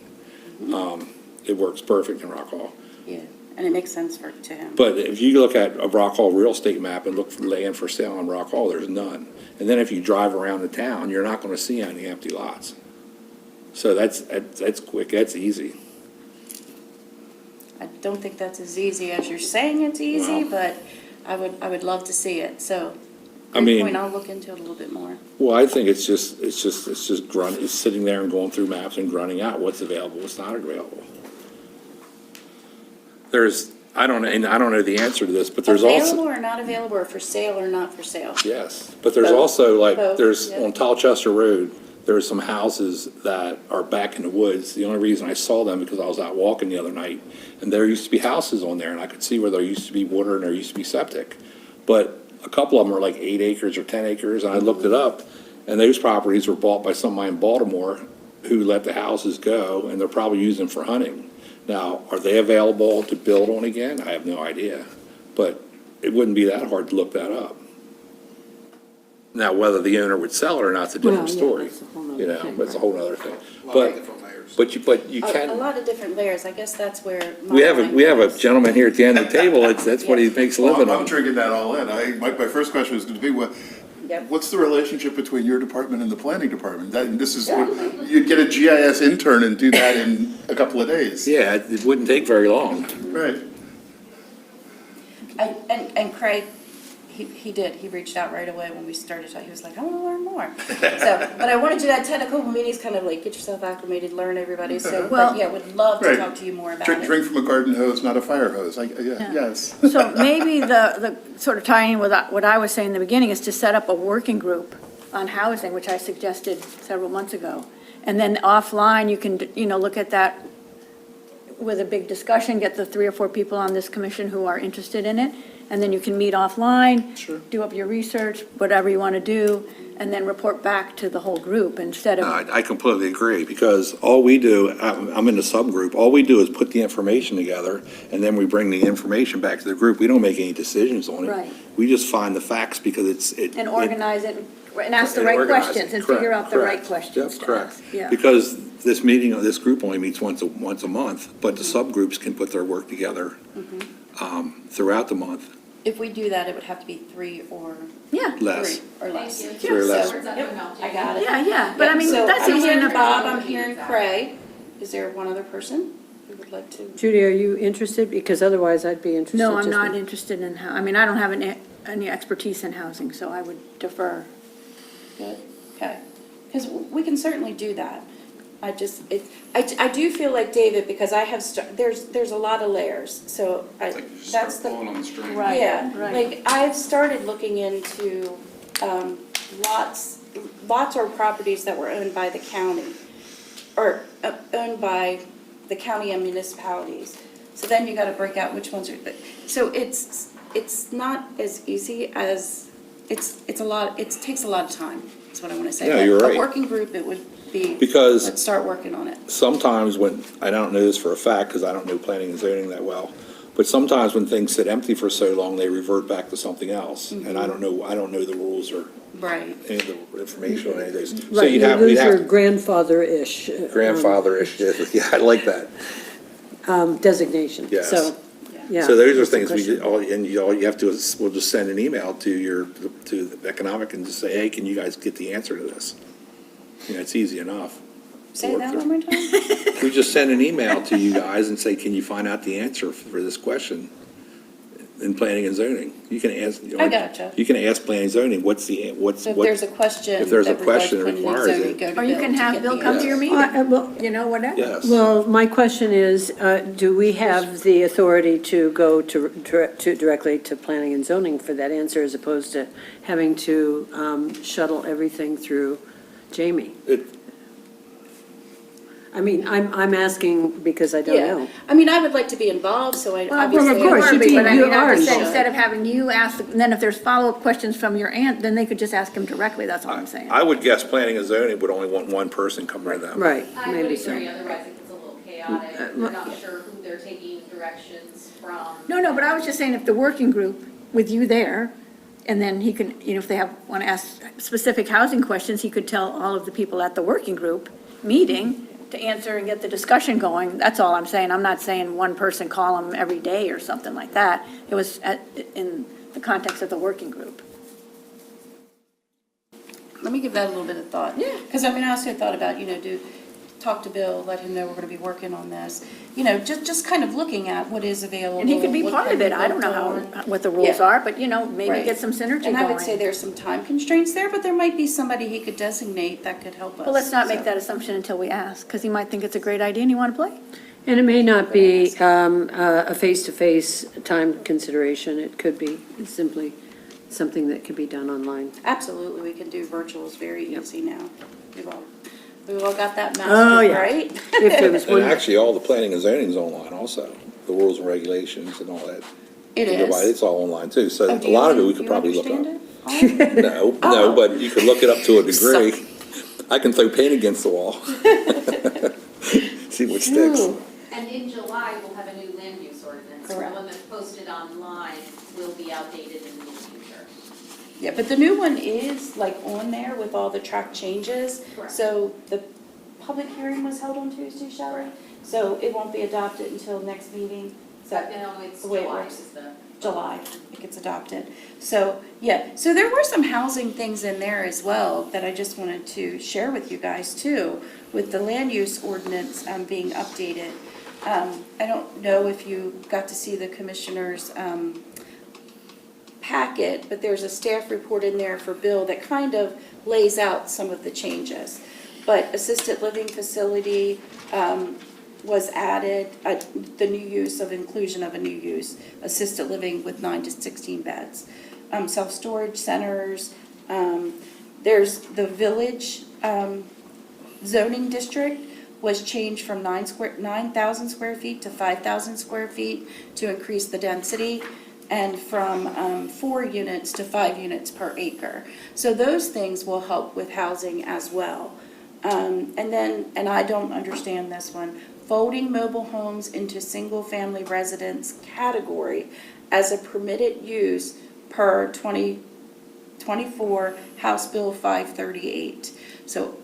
it works perfect in Rock Hall. Yeah, and it makes sense to him. But if you look at a Rock Hall real estate map and look for land for sale on Rock Hall, there's none. And then if you drive around the town, you're not gonna see any empty lots. So that's quick, that's easy. I don't think that's as easy as you're saying it's easy, Well- but I would love to see it, so. I Great mean- point, I'll look into it a little bit more. Well, I think it's just it's sitting there and going through maps and grunting out what's available, what's not available. I don't know the answer to this, but there's also. Available or not available, or for sale or not for sale? Yes, but there's Both. also, like, Both, there's, yeah. on Tallchester Road, there's some houses that are back in the woods. The only reason I saw them because I was out walking the other night, and there used to be houses on there, and I could see where there used to be water and there used to be septic. But a couple of them are like 8 acres or 10 acres, and I looked it up, and those properties were bought by somebody in Baltimore who let the houses go, and they're probably using them for hunting. Now, are they available to build on again? I have no idea, but it wouldn't be that hard to look that up. Now, whether the owner would sell it or not is a different Well, yeah, story, that's a whole nother you know, thing, that's a right. whole other thing. A lot of But, different layers. but you A can, lot of different layers, I guess that's where. my we mind have a goes. gentleman here at the end of the table, that's what he makes a Well, living I'm on. drinking that all in. My first question was going to be, what's the relationship between your department and the planning department? This is, you'd get a GIS intern and do that in a couple of days. Yeah, it wouldn't take very long. Right. And Craig, he did, he reached out right away when we started talking, he was like, I want to learn more. So, but I wanted to attend a couple meetings, kind of like get yourself acclimated, learn everybody, so, Well, but yeah, would love to right. talk to you more about Drink, it. drink from a garden hose, not a fire hose. Yes. So maybe the sort of tying in with what I was saying in the beginning is to set up a working group on housing, which I suggested several months ago. And then offline, you can, look at that with a big discussion, get the 3 or 4 people on this commission who are interested in it. And then you can meet offline. Sure. Do up your research, whatever you want to do, and then report back to the whole group instead of. I completely agree, because all we do, I'm in the subgroup, all we do is put the information together, and then we bring the information back to the group. We don't make any decisions on it. Right. We just find the facts, because And organize it and ask the and right organize it. questions and Correct, figure out the right correct. questions Yep, to correct. ask. Yeah. Because this meeting, this group only meets once a month, but the subgroups can put their work together throughout the month. If we do that, it would have to be 3 or. Yeah. Less. 3 or less. Thank you. 3 or less. So, Words up yep, your mouth, I Jamie. got it. Yeah, but I mean, So that's I'm easy hearing enough. Bob, I'm hearing Craig. Is there one other person who would like to? Judy, are you interested? Because otherwise I'd be interested. No, I'm just not in- interested in, I mean, I don't have any expertise in housing, so I would defer. Good, okay. Because we can certainly do that. I just, I do feel like David, because I have, there's a lot of layers, so that's the. on the string. Right, Yeah, right. like I've started looking into lots or properties that were owned by the county, or owned by the county and municipalities. So then you gotta break out which ones are, so it's not as easy as, it's a lot, it takes a lot of time, is what I wanna say. Yeah, you're right. A working group, it would be, Because- let's start working on it. Sometimes when, I don't know this for a fact, because I don't know planning and zoning that well, but sometimes when things sit empty for so long, they revert back to something else. And I don't know the rules or Right. any of the information on any of those. So Right, you'd you have, lose we'd your have grandfather-ish. grandfather-ish, yeah, I like that. Designation. Yes. So, yeah. So those are that's the things question. all you have to do is, we'll just send an email to the economic and just say, hey, can you guys get the answer to this? It's easy enough. Say that one more time? We just send an email to you guys and say, can you find out the answer for this question in planning and zoning? You can ask. I gotcha. You can ask planning and zoning, what's. So if there's a question. If there's a that regards question that planning and requires zoning, it. go to Or you Bill can to have get Bill the come to your answer. meeting, whatever. Yes. Well, my question is, do we have the authority to go directly to planning and zoning for that answer as opposed to having to shuttle everything through Jamie? I mean, I'm asking because I don't Yeah, know. I mean, I would like to be involved, so I Well, obviously. of course, I you would be, do. But I mean, You I'm are just saying, involved. instead of having you ask, and then if there's follow-up questions from your aunt, then they could just ask him directly, that's all I'm saying. I would guess planning and zoning would only want one person coming to them. Right, I would maybe so. agree, otherwise it gets a little chaotic, we're not sure who they're taking directions from. No, but I was just saying if the working group with you there, and then he can, if they want to ask specific housing questions, he could tell all of the people at the working group meeting to answer and get the discussion going. That's all I'm saying. I'm not saying one person call him every day or something like that. It was in the context of the working group. Let me give that a little bit of thought. Yeah. Because I mean, I also thought about, talk to Bill, let him know we're going to be working on this. Just kind of looking at what is available. And he could be what part can of it. be I don't know worked on. what the rules Yeah. are, but, maybe Right. get some synergy going. And I would say there's some time constraints there, but there might be somebody he could designate that could help us. Well, let's not make So- that assumption until we ask, because he might think it's a great idea and you want to play. And it may not be a face-to-face time consideration. It could be simply something that could be done online. Absolutely, we can do virtuals very easy now. We've all got that Oh, mastered, yeah. right? If there was And one, actually, all the planning and zoning's online also, the rules and regulations and all that. It You go by, is. It's all online too, so Oh, a do you lot of it we un- could you probably look up. understand it? No, Oh. but you could look it up to a degree. I can throw paint against the wall. See what sticks. Ooh. And in July, we'll have a new land use ordinance. The Correct. one that's posted online will be outdated in the near future. Yeah, but the new one is like on there with all the track changes. Correct. So the public hearing was held on Tuesday, Shelley? So it won't be adopted until next meeting. that No, it's the way it July works? is the. July, it gets adopted. So, yeah, so there were some housing things in there as well that I just wanted to share with you guys too, with the land use ordinance being updated. I don't know if you got to see the commissioner's packet, but there's a staff report in there for Bill that kind of lays out some of the changes. But assisted living facility was added, the new use of inclusion of a new use, assisted living with 9 to 16 beds. Self-storage centers, there's the village zoning district was changed from 9,000 square feet to 5,000 square feet to increase the density, and from 4 units to 5 units per acre. So those things will help with housing as well. And I don't understand this one, folding mobile homes into single-family residence category as a permitted use per 2024 House Bill 538. So,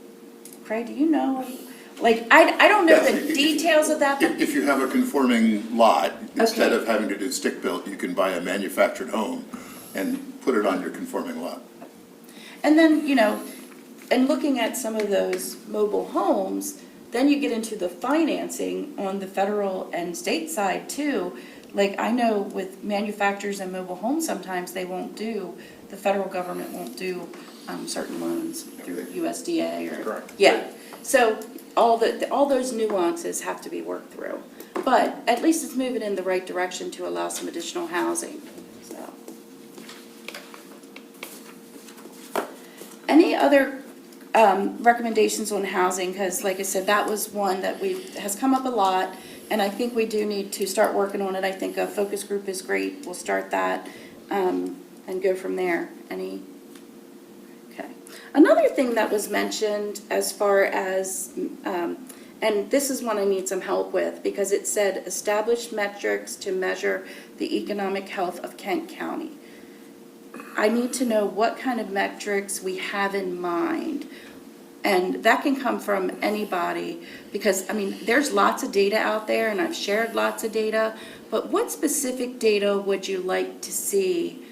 Craig, do you know, like, I don't know the details of that, but If you have a conforming lot, instead of having to do stick-built, you can buy a manufactured home and put it on your conforming lot. and then, and looking at some of those mobile homes, then you get into the financing on the federal and state side too. Like, I know with manufacturers and mobile homes, sometimes they won't do, the federal government won't do certain loans through USDA or. Correct. Yeah, so all those nuances have to be worked through. But at least it's moving in the right direction to allow some additional housing, so. Any other recommendations on housing? Because like I said, that was one that has come up a lot, and I think we do need to start working on it. I think a focus group is great. We'll start that and go from there. Okay. Another thing that was mentioned as far as, and this is one I need some help with, because it said establish metrics to measure the economic health of Kent County. I need to know what kind of metrics we have in mind. And that can come from anybody, because, there's lots of data out there, and I've shared lots of data, but what specific data would you like to see?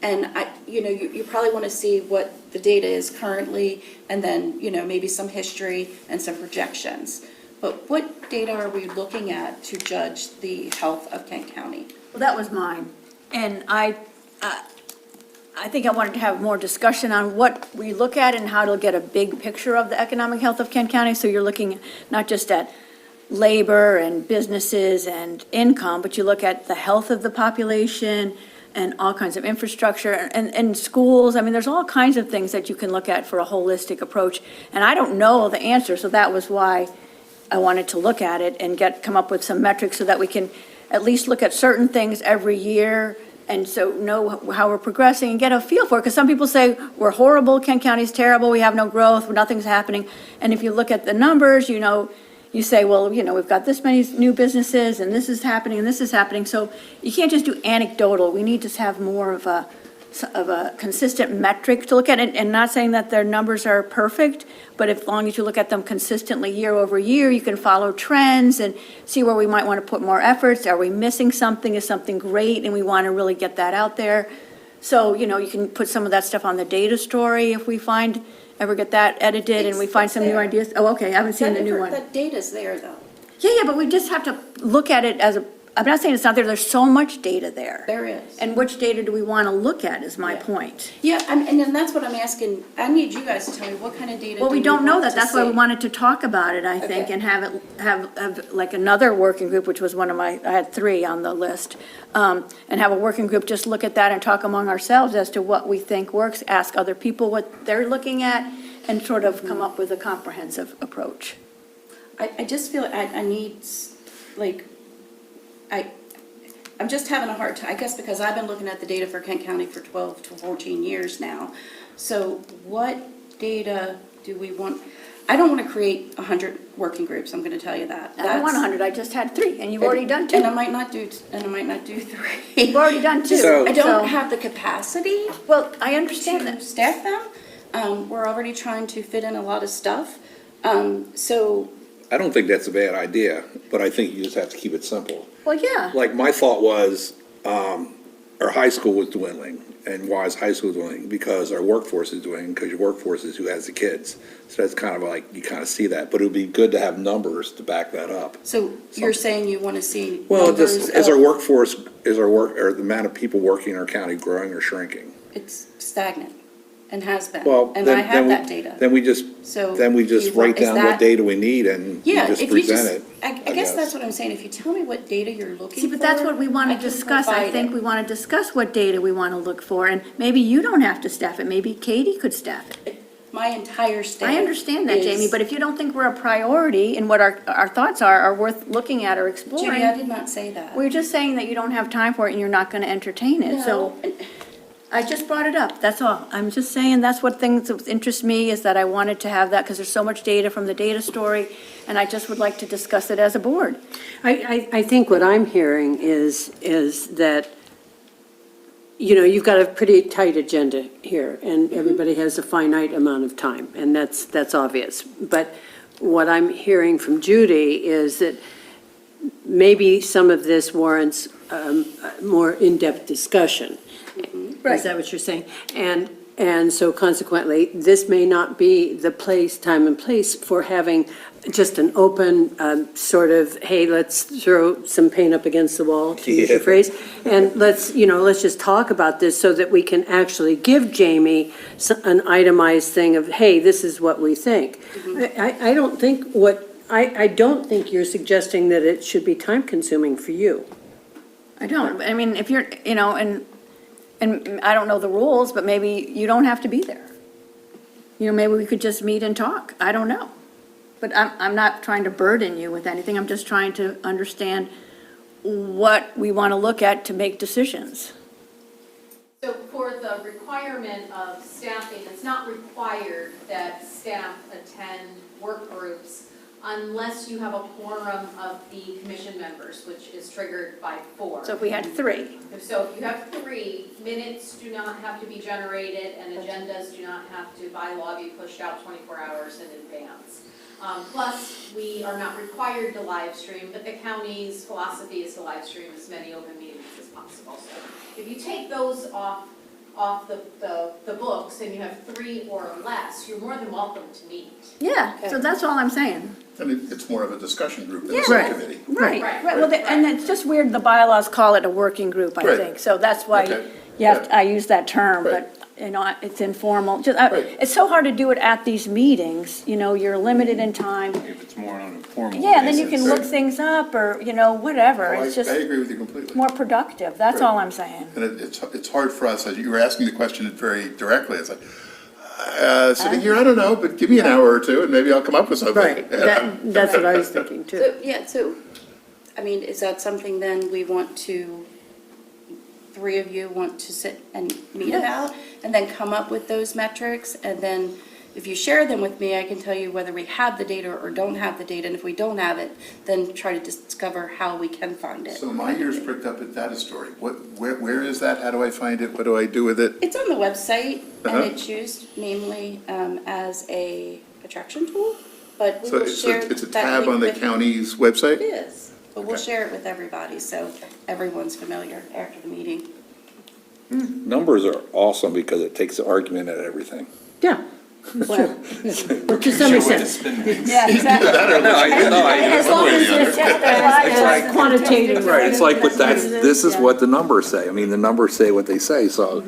And you probably want to see what the data is currently, and then, maybe some history and some projections. But what data are we looking at to judge the health of Kent County? Well, that was mine. And I think I wanted to have more discussion on what we look at and how to get a big picture of the economic health of Kent County. So you're looking not just at labor and businesses and income, but you look at the health of the population and all kinds of infrastructure and schools. There's all kinds of things that you can look at for a holistic approach. And I don't know the answer, so that was why I wanted to look at it and come up with some metrics so that we can at least look at certain things every year, and so know how we're progressing and get a feel for it. Because some people say, we're horrible, Kent County's terrible, we have no growth, nothing's happening. And if you look at the numbers, you say, well, we've got this many new businesses, and this is happening, and this is happening. So you can't just do anecdotal. We need to have more of a consistent metric to look at it, and not saying that their numbers are perfect, but as long as you look at them consistently year over year, you can follow trends and see where we might want to put more efforts. Are we missing something? Is something great? And we want to really get that out there. So, you can put some of that stuff on the data story if we ever get that edited and we find some new ideas. Oh, okay, I haven't seen the new one. That data's there, though. Yeah, but we just have to look at it I'm not saying it's not there, there's so much data there. There is. And which data do we want to look at is my point. Yeah, and then that's what I'm asking. I need you guys to tell me what kind of data. Well, we don't know that, that's why we see? wanted to talk about it, I think, Okay. and have like another working group, which was I had 3 on the list, and have a working group just look at that and talk among ourselves as to what we think works, ask other people what they're looking at, and sort of come up with a comprehensive approach. I just feel I need, I'm just having a hard time, I guess because I've been looking at the data for Kent County for 12 to 14 years now. So what data do we want? I don't want to create 100 working groups, I'm going to tell you that. I don't want 100, I just had 3, and you've already done 2. And I might not do 3. You've already done 2. I don't have the capacity. Well, I understand To that. staff them. We're already trying to fit in a lot of stuff. So I don't think that's a bad idea, but I think you just have to keep it simple. Well, yeah. Like, my thought was, our high school was dwindling. And why is high school dwindling? Because our workforce is dwindling, because your workforce is who has the kids. So that's kind of like, you kind of see that, but it would be good to have numbers to back that up. So you're saying you want to see Well, numbers just, is our of- workforce, or the amount of people working in our county growing or shrinking? It's stagnant and has been. Well, And I then have we- that data. Then we just So write is down that- what data we need and you Yeah, just if you present just, it. I guess that's what I'm saying. If you tell me what data you're looking for. See, but that's what we want I to can discuss. I provide think it. we want to discuss what data we want to look for, and maybe you don't have to staff it, maybe Katie could staff it. My entire staff. I understand that, is- Jamie, but if you don't think we're a priority and what our thoughts are worth looking at or Judy, I exploring, did not say that. we're just saying that you don't have time for it and you're not going to entertain it, so. No. I just brought it up, that's all. I'm just saying that's what things that interest me, is that I wanted to have that, because there's so much data from the data story, and I just would like to discuss it as a board. I think what I'm hearing is that, you know, you've got a pretty tight agenda here, and everybody has a finite amount of time, and that's obvious. But what I'm hearing from Judy is that maybe some of this warrants more in-depth discussion. Is that what you're saying? And so consequently, this may not be the time and place for having just an open sort of, hey, let's throw some paint up against the wall, to use your Yeah. phrase. And let's just talk about this so that we can actually give Jamie an itemized thing of, hey, this is what we think. I don't think I don't think you're suggesting that it should be time consuming for you. I don't, I mean, if you're, and I don't know the rules, but maybe you don't have to be there. Maybe we could just meet and talk, I don't know. But I'm not trying to burden you with anything, I'm just trying to understand what we want to look at to make decisions. So for the requirement of staffing, it's not required that staff attend work groups unless you have a quorum of the commission members, which is triggered by 4. So if we had 3, So if you have 3, minutes do not have to be generated and agendas do not have to, by law, be pushed out 24 hours in advance. Plus, we are not required to live stream, but the county's philosophy is to live stream as many open meetings as possible. So if you take those off the books and you have 3 or less, you're more than welcome to meet. yeah, so that's all I'm saying. And it's more of a discussion group than Yeah. a subcommittee. Right, Right. well, and it's just weird, the bylaws call it a working group, I Right. think, so that's why, Okay. I use that term, Right. but, it's informal. Right. It's so hard to do it at these meetings, you're limited in time. If it's more on a formal Yeah, then you can basis. look things up, or, whatever, Well, it's I just agree with you completely. more productive, that's Right. all I'm saying. And it's hard for us, as you were asking the question very directly, it's like, sitting here, I don't know, but give me an hour or two and maybe I'll come up with something. Right, that's what I was thinking too. So, I mean, is that something then we want to, 3 of you want to sit and meet about? And then come up with those metrics? And then if you share them with me, I can tell you whether we have the data or don't have the data. And if we don't have it, then try to discover how we can find it. So my ears pricked up at data story. Where is that? How do I find it? What do I do with it? It's on the website, and Uh-huh. it's used namely as a attraction tool, but we So will share it's a that tab link on the with- county's It website? is, but we'll Okay. share it with everybody, so everyone's familiar after the meeting. Numbers are awesome because it takes the argument out of everything. Yeah, that's true. But to some extent. Yeah, exactly. As long as it's Quantitative. Right, it's like, but this is what the numbers say. I mean, the numbers say what they say, so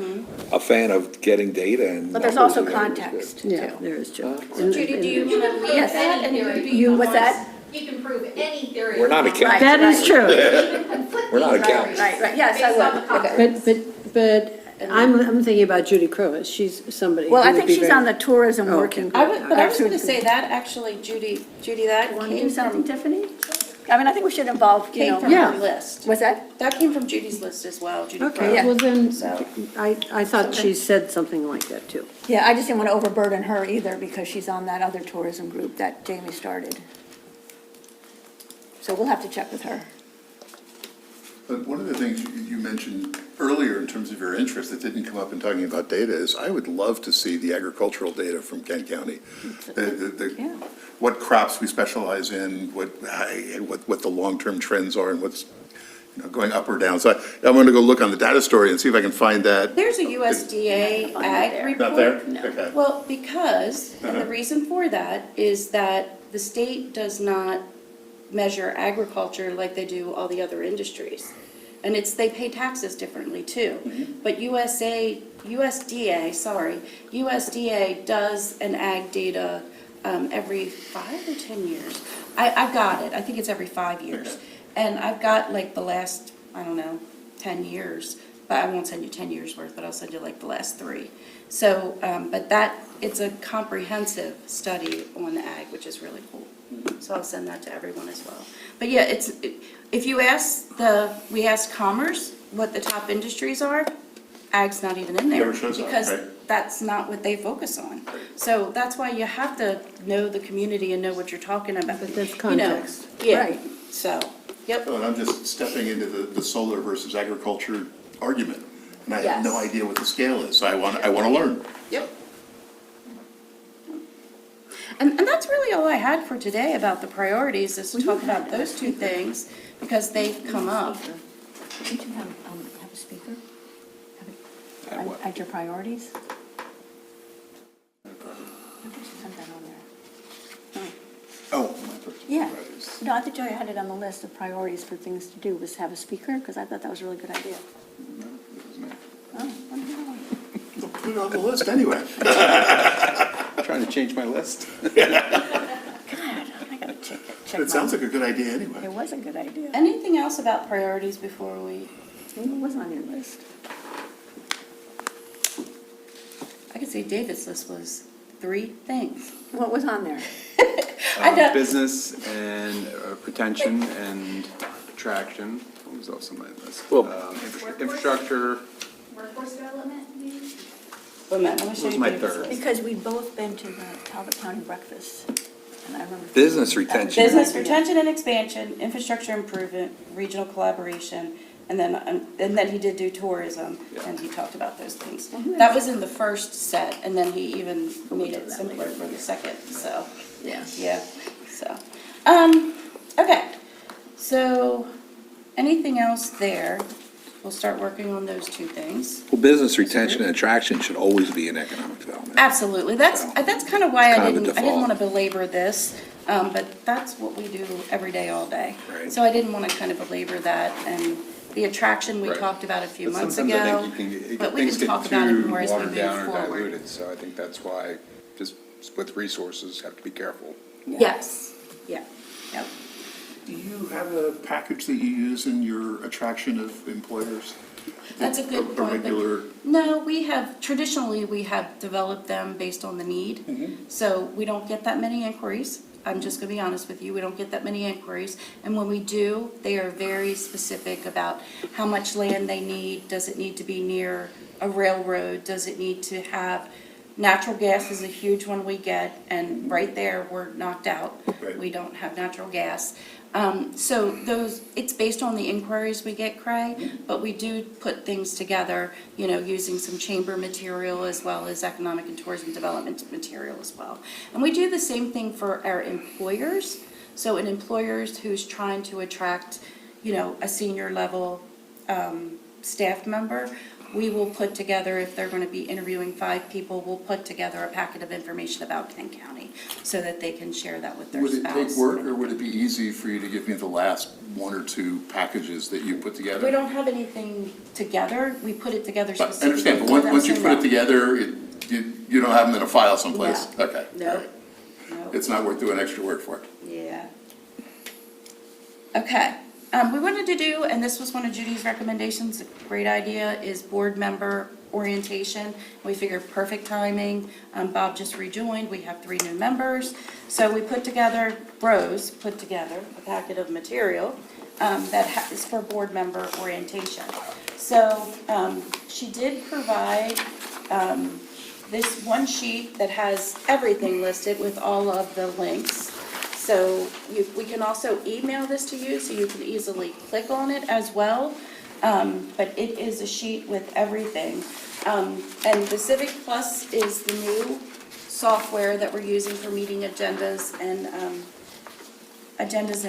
a fan of getting data and. But there's numbers also together is good. context, Yeah, too. there is too. Judy, do you want to lead Yes. that? And Theory. You, what's that? You can prove any theory. We're not you want. accountants. That is true. You can flip We're not these accountants. theories Right, yes, I based on would. the context. But I'm thinking about Judy Crowis. She's somebody who Well, I would think be she's very- on the tourism Oh, working okay. group. But I was going to say that, actually, Judy, that Want to came do something, from, Tiffany? I mean, I think we should involve, came from Yeah. her list. what's that? That came from Judy's list as well, Judy Okay, Crowe. well then, So- I thought she said something like that too. Yeah, I just didn't want to overburden her either, because she's on that other tourism group that Jamie started. So we'll have to check with her. But one of the things you mentioned earlier in terms of your interest that didn't come up in talking about data is I would love to see the agricultural data from Kent County. Yeah. What crops we specialize in, what the long-term trends are and what's, going up or down. So I'm going to go look on the data story and see if I can find that. There's a USDA ag report. Not there? No. Okay. Well, because, and the reason for that is that the state does not measure agriculture like they do all the other industries. And they pay taxes differently too. But USDA does an ag data every 5 or 10 years. I've got it, I think it's every 5 years. And I've got like the last, 10 years, but I won't send you 10 years worth, but I'll send you like the last 3. So, but it's a comprehensive study on ag, which is really cool. So I'll send that to everyone as well. But yeah, if you we asked Commerce what the top industries are, ag's not even in there. Never shows up, because right. that's not what they focus on. So that's why you have to know the community and know what you're talking about. But that's You know, context. Yeah, Right. so, yep. Oh, and I'm just stepping into the solar versus agriculture argument. And I have no Yes. idea what the scale is, so I want to learn. Yep. And that's really all I had for today about the priorities, is to talk about those two things, because they've come up. Didn't you have a speaker? At what? At your priorities? I think you sent that on there. Oh, my personal Yeah. priorities. No, I thought you had it on the list of priorities for things to do, was have a speaker, because I thought that was a really good idea. No, that was me. Oh, what do you know? Well, put it on the list anyway. Trying to change my list. God, I gotta check It sounds like a good idea anyway. It was a good idea. Anything else about priorities before we, It wasn't on your list. I could say David's list was 3 things. What was on there? I don't- Business and retention and attraction. What was else on my list? Well- Infrastructure. Workforce development, maybe? Wait a minute, let me show Was you my David's third. list. Because we'd both been to the Talbot County breakfast, and I remember. Business retention. Business retention and expansion, infrastructure improvement, regional collaboration, and then he did do tourism, and he talked about those things. That was in the first set, and then he even made it simpler for the second, so, yeah, so. Okay, so, anything else there? We'll start working on those 2 things. Well, business retention and attraction should always be in economic development. Absolutely, that's kind of why Kind I of a didn't default. want to belabor this, but that's what we do every day, all day. Right. So I didn't want to kind of belabor that, and the attraction we Right. talked about a few But months sometimes I ago, think but we things can get talk about it too more as we watered down move or forward. diluted, so I think that's why, just with resources, have to be careful. Yes, yeah, yep. Do you have a package that you use in your attraction of employers? That's a good A point. regular, No, traditionally, we have developed them based on the need. So we don't get that many inquiries. I'm just gonna be honest with you, we don't get that many inquiries. And when we do, they are very specific about how much land they need. Does it need to be near a railroad? Does it need to have, natural gas is a huge one we get, and right there, we're knocked out. Right. We don't have natural gas. So it's based on the inquiries we get, Craig, but we do put things together, using some chamber material as well as economic and tourism development material as well. And we do the same thing for our employers. So an employer who's trying to attract, a senior level staff member, we will put together, if they're going to be interviewing 5 people, we'll put together a packet of information about Kent County so that they can share that with their would spouse. it take work or would it be easy for you to give me the last 1 or 2 packages that you put together? We don't have anything together, we put it together But I specifically. understand, but for them, once you so put it no. together, you don't have them in a file someplace? No. Okay. No, no, It's not worth doing extra work for. yeah. Okay, we wanted to do, and this was one of Judy's recommendations, a great idea, is board member orientation. We figured perfect timing, Bob just rejoined, we have 3 new members. So we put together, Rose put together a packet of material that is for board member orientation. So she did provide this one sheet that has everything listed with all of the links. So we can also email this to you, so you can easily click on it as well. but it is a sheet with everything. And the Civic Plus is the new software that we're using for meeting agendas and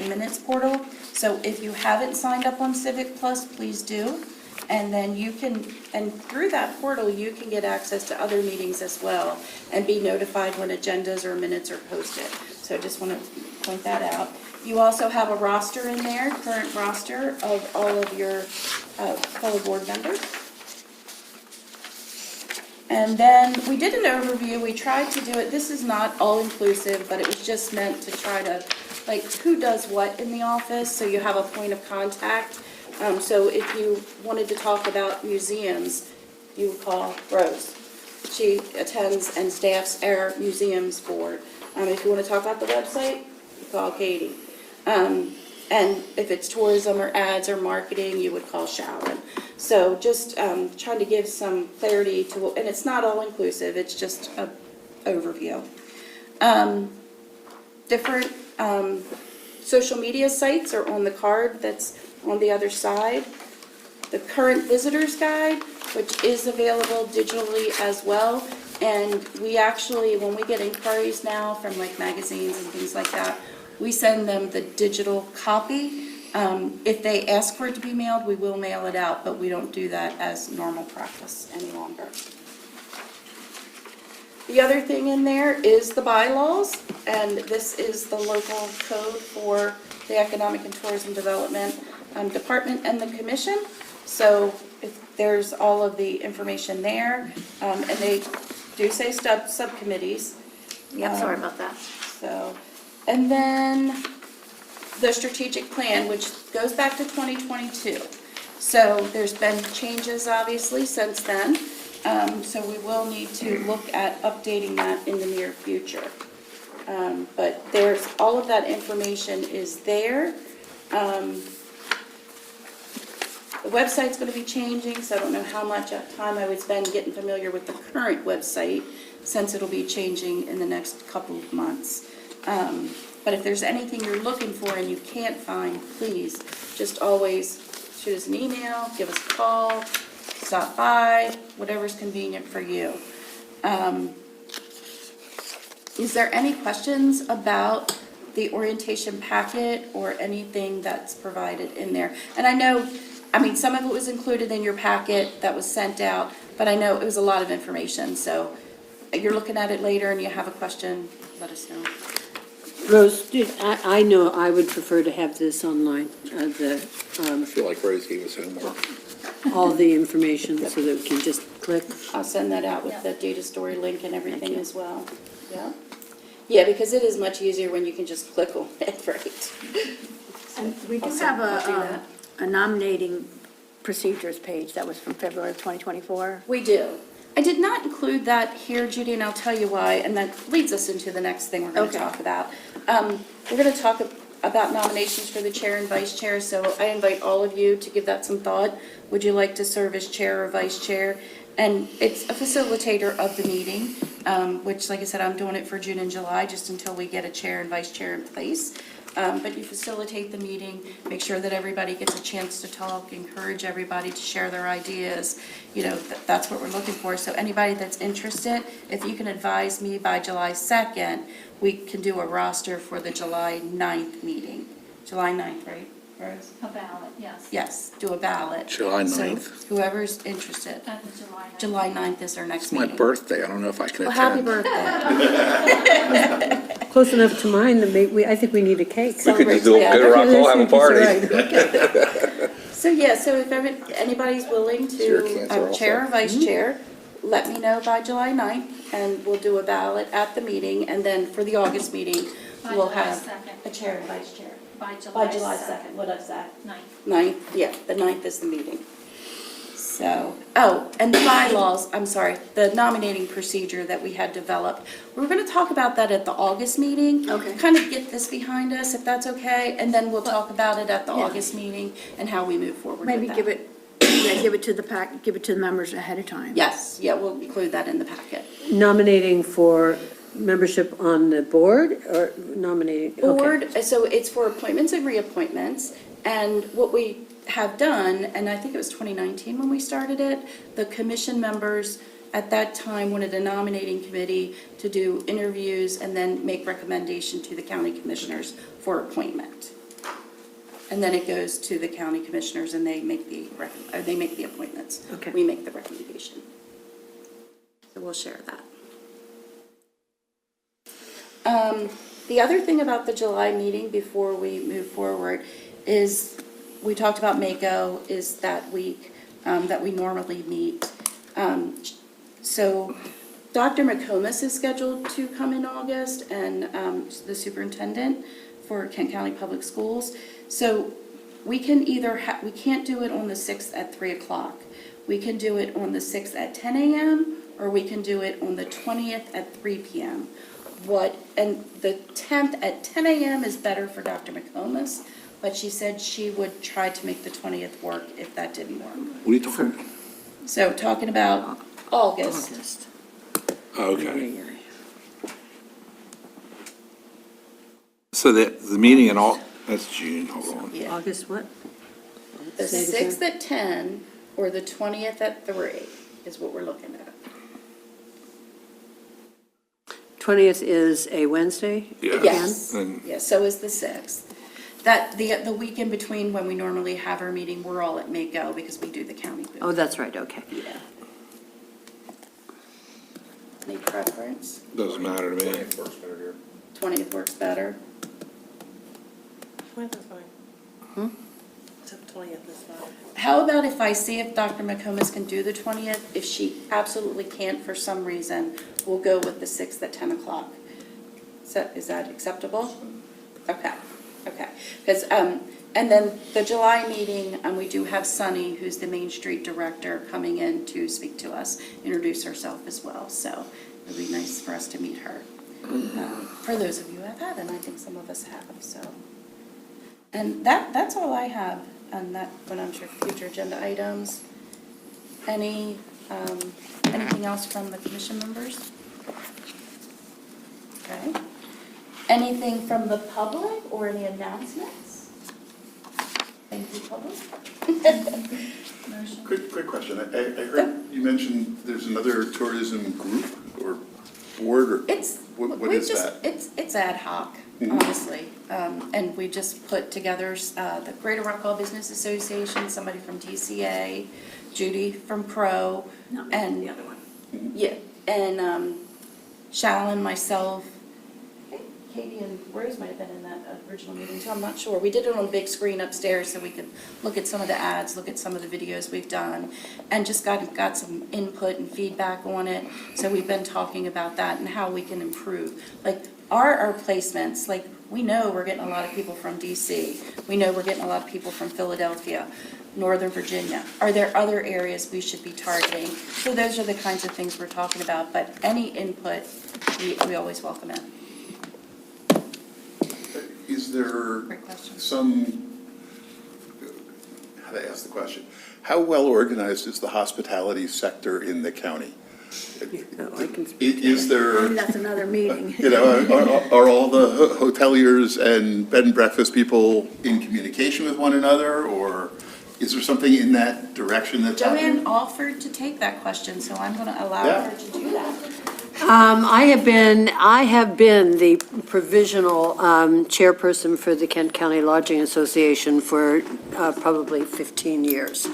minutes portal. So if you haven't signed up on Civic Plus, please do. And then you can, and through that portal, you can get access to other meetings as well and be notified when agendas or minutes are posted. So I just want to point that out. You also have a roster in there, current roster of all of your fellow board members. And then we did an overview. We tried to do it. This is not all-inclusive, but it was just meant to try to, like, who does what in the office, so you have a point of contact. So if you wanted to talk about museums, you would call Rose. She attends and staffs our museums board. If you want to talk about the website, you call Katie. And if it's tourism or ads or marketing, you would call Sharon. So just trying to give some clarity to, and it's not all-inclusive, it's just an overview. Different social media sites are on the card that's on the other side. The current visitors guide, which is available digitally as well. And we actually, when we get inquiries now from like magazines and things like that, we send them the digital copy. If they ask for it to be mailed, we will mail it out, but we don't do that as normal practice any longer. The other thing in there is the bylaws, and this is the local code for the Economic and Tourism Development Department and the Commission. So there's all of the information there, and they do say subcommittees. Yep, sorry about that. So, and then the strategic plan, which goes back to 2022. So there's been changes, obviously, since then. So we will need to look at updating that in the near future. But there's, all of that information is there. The website's going to be changing, so I don't know how much time I would spend getting familiar with the current website, since it'll be changing in the next couple of months. But if there's anything you're looking for and you can't find, please just always shoot us an email, give us a call, stop by, whatever's convenient for you. Is there any questions about the orientation packet or anything that's provided in there? And I know, I mean, some of it was included in your packet that was sent out, but I know it was a lot of information. So you're looking at it later and you have a question, let us know. Rose, I know I would prefer to have this online, I feel like Rose gave us homework. all the information, so that we can just click. I'll send that out with the data story link and everything as well. Yeah. Yeah, because it is much easier when you can just click on it, right? And we do Also, have I'll do that. a nominating procedures page that was from February of 2024. We do. I did not include that here, Judy, and I'll tell you why, and that leads us into the next thing we're going to Okay. talk about. We're going to talk about nominations for the chair and vice chair, so I invite all of you to give that some thought. Would you like to serve as chair or vice chair? And it's a facilitator of the meeting, which, like I said, I'm doing it for June and July, just until we get a chair and vice chair in place. But you facilitate the meeting, make sure that everybody gets a chance to talk, encourage everybody to share their ideas. You know, that's what we're looking for. So anybody that's interested, if you can advise me by July 2nd, we can do a roster for the July 9th meeting. July 9th, right, Rose? A ballot, yes. Yes, do a ballot. July So 9th. whoever's interested. At the July 9th. July 9th is our next It's my meeting. birthday. I don't know if I can Well, happy attend. birthday. Close enough to mine that I think we need a cake. We could just do a good rock and roll, have a party. So, yeah, so if anybody's willing Your to cancer also. chair or vice chair, let me know by July 9th, and we'll do a ballot at the meeting, and then for the August meeting, By we'll July have 2nd. a chair and vice chair. By July 2nd. By July 2nd, what is that? 9th. 9th, yeah, the 9th is the meeting. So, oh, and the bylaws, I'm sorry, the nominating procedure that we had developed. We're going to talk about that at the August meeting. Okay. Kind of get this behind us, if that's okay, and then we'll talk about it at the Yeah. August meeting and how we move forward with Maybe that. give it to the members ahead of time. Yes, yeah, we'll include that in the packet. Nominating for membership on the board, or nominating? okay. Board, so it's for appointments and reappointments, and what we have done, and I think it was 2019 when we started it, the commission members at that time wanted a nominating committee to do interviews and then make recommendation to the county commissioners for appointment. And then it goes to the county commissioners and they make the appointments. Okay. We make the recommendation. So we'll share that. The other thing about the July meeting before we move forward is, we talked about Mako is that week that we normally meet. So Dr. McComas is scheduled to come in August, and the superintendent for Kent County Public Schools. So we can either, we can't do it on the 6th at 3 o'clock. We can do it on the 6th at 10 a.m., or we can do it on the 20th at 3 p.m. And the 10th at 10 a.m. is better for Dr. McComas, but she said she would try to make the 20th work if that didn't work. What are you talking about? So talking about August. Oh, okay. So the meeting in all, that's June, hold on. Yeah. August what? The Say it again. 6th at 10 or the 20th at 3 is what we're looking at. 20th is a Wednesday? Yes, And- yes, so is the 6th. That, the week in between when we normally have our meeting, we're all at Mako because we do the county booth. Oh, that's right, okay. Yeah. Any preference? Doesn't matter to me. 20th works better? 20th is fine. Except 20th is fine. How about if I see if Dr. McComas can do the 20th? If she absolutely can't for some reason, we'll go with the 6th at 10 o'clock. Is that acceptable? Okay, okay. Because, and then the July meeting, we do have Sunny, who's the Main Street Director, coming in to speak to us, introduce herself as well. So it'd be nice for us to meet her. For those of you who have had, and I think some of us have, so. And that's all I have on that, when I'm sure future agenda items. Anything else from the commission members? Okay. Anything from the public or any announcements? Thank you, public. Motion. Quick question. I heard you mentioned there's another tourism group or board, or what is that? It's ad hoc, honestly. And we just put together the Greater Rockwall Business Association, somebody from DCA, Judy from Pro, and The other one. yeah, and Shallon, myself, I think Katie and Rose might have been in that original meeting too, I'm not sure. We did it on a big screen upstairs so we could look at some of the ads, look at some of the videos we've done, and just got some input and feedback on it. So we've been talking about that and how we can improve. Like our placements, like we know we're getting a lot of people from DC. We know we're getting a lot of people from Philadelphia, Northern Virginia. Are there other areas we should be targeting? So those are the kinds of things we're talking about, but any input, we always welcome it. Is there Great question. how to ask the question? How well organized is the hospitality sector in the county? I can speak. Is there, And that's another meeting. you know, are all the hoteliers and bed and breakfast people in communication with one another, or is there something in that direction that's happening? Joanne offered to take that question, so I'm going to allow Yeah. her to do that. I have been the provisional chairperson for the Kent County Lodging Association for probably 15 years,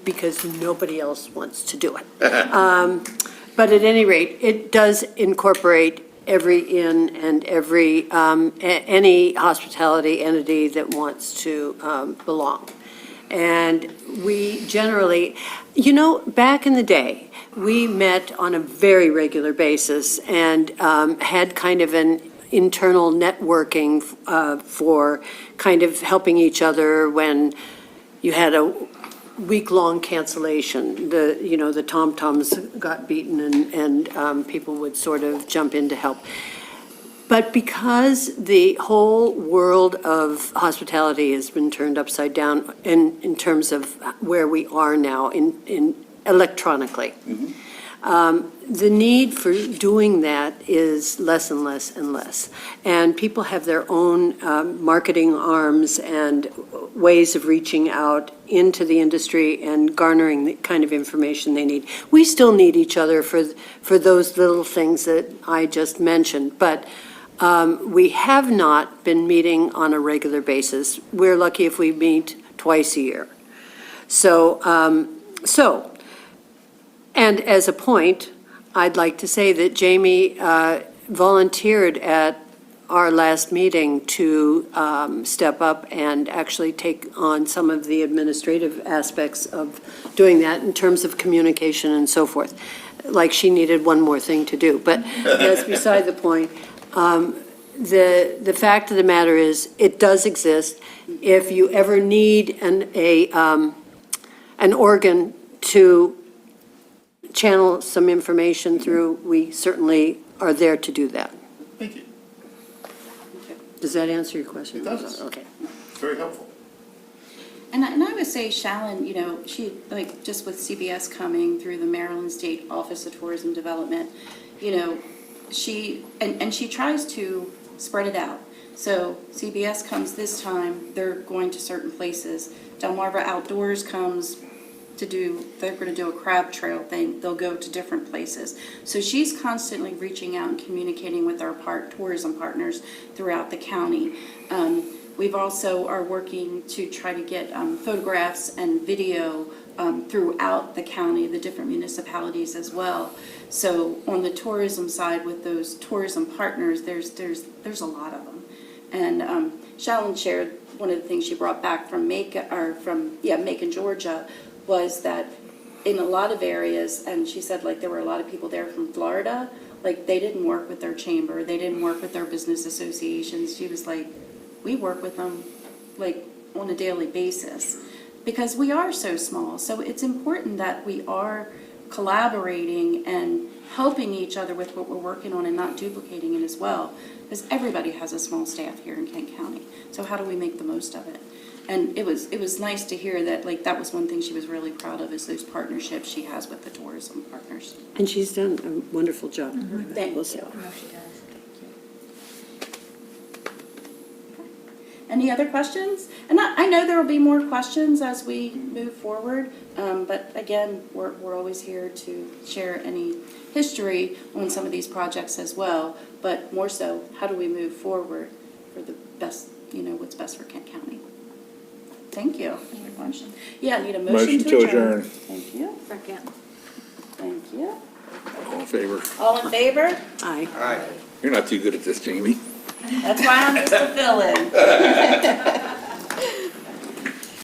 because nobody else wants to do it. But at any rate, it does incorporate every inn and every, any hospitality entity that wants to belong. And we generally, you know, back in the day, we met on a very regular basis and had kind of an internal networking for kind of helping each other when you had a week-long cancellation. The tom-toms got beaten and people would sort of jump in to help. But because the whole world of hospitality has been turned upside down in terms of where we are now in electronically, The need for doing that is less and less and less. And people have their own marketing arms and ways of reaching out into the industry and garnering the kind of information they need. We still need each other for those little things that I just mentioned, but we have not been meeting on a regular basis. We're lucky if we meet twice a year. So, and as a point, I'd like to say that Jamie volunteered at our last meeting to step up and actually take on some of the administrative aspects of doing that in terms of communication and so forth. Like she needed one more thing to do, but that's beside the point. The fact of the matter is, it does exist. If you ever need an organ to channel some information through, we certainly are there to do that. Thank you. Does that answer your question? It does. Okay. It's very helpful. And I would say Shallon, you know, she, like, just with CBS coming through the Maryland State Office of Tourism Development, you know, she tries to spread it out. So CBS comes this time, they're going to certain places. Delmarva Outdoors comes they're going to do a crab trail thing, they'll go to different places. So she's constantly reaching out and communicating with our tourism partners throughout the county. We've also are working to try to get photographs and video throughout the county, the different municipalities as well. So on the tourism side with those tourism partners, there's a lot of them. And Shallon shared one of the things she brought back from Macon, Georgia, was that in a lot of areas, and she said like there were a lot of people there from Florida, like they didn't work with their chamber, they didn't work with their business associations. She was like, we work with them like on a daily basis because we are so small. So it's important that we are collaborating and helping each other with what we're working on and not duplicating it as well, because everybody has a small staff here in Kent County. So how do we make the most of it? And it was nice to hear that, like, that was one thing she was really proud of, is those partnerships she has with the tourism partners. And she's done a wonderful job. Thank you. No, she does. Any other questions? And I know there will be more questions as we move forward, but again, we're always here to share any history on some of these projects as well, but more so, how do we move forward for the best, you know, what's best for Kent County? Thank you. Yeah, I need a motion to adjourn. Thank you. Second. Thank you. All in favor? All in favor? Aye. You're not too good at this, Jamie. That's why I'm just a fill-in.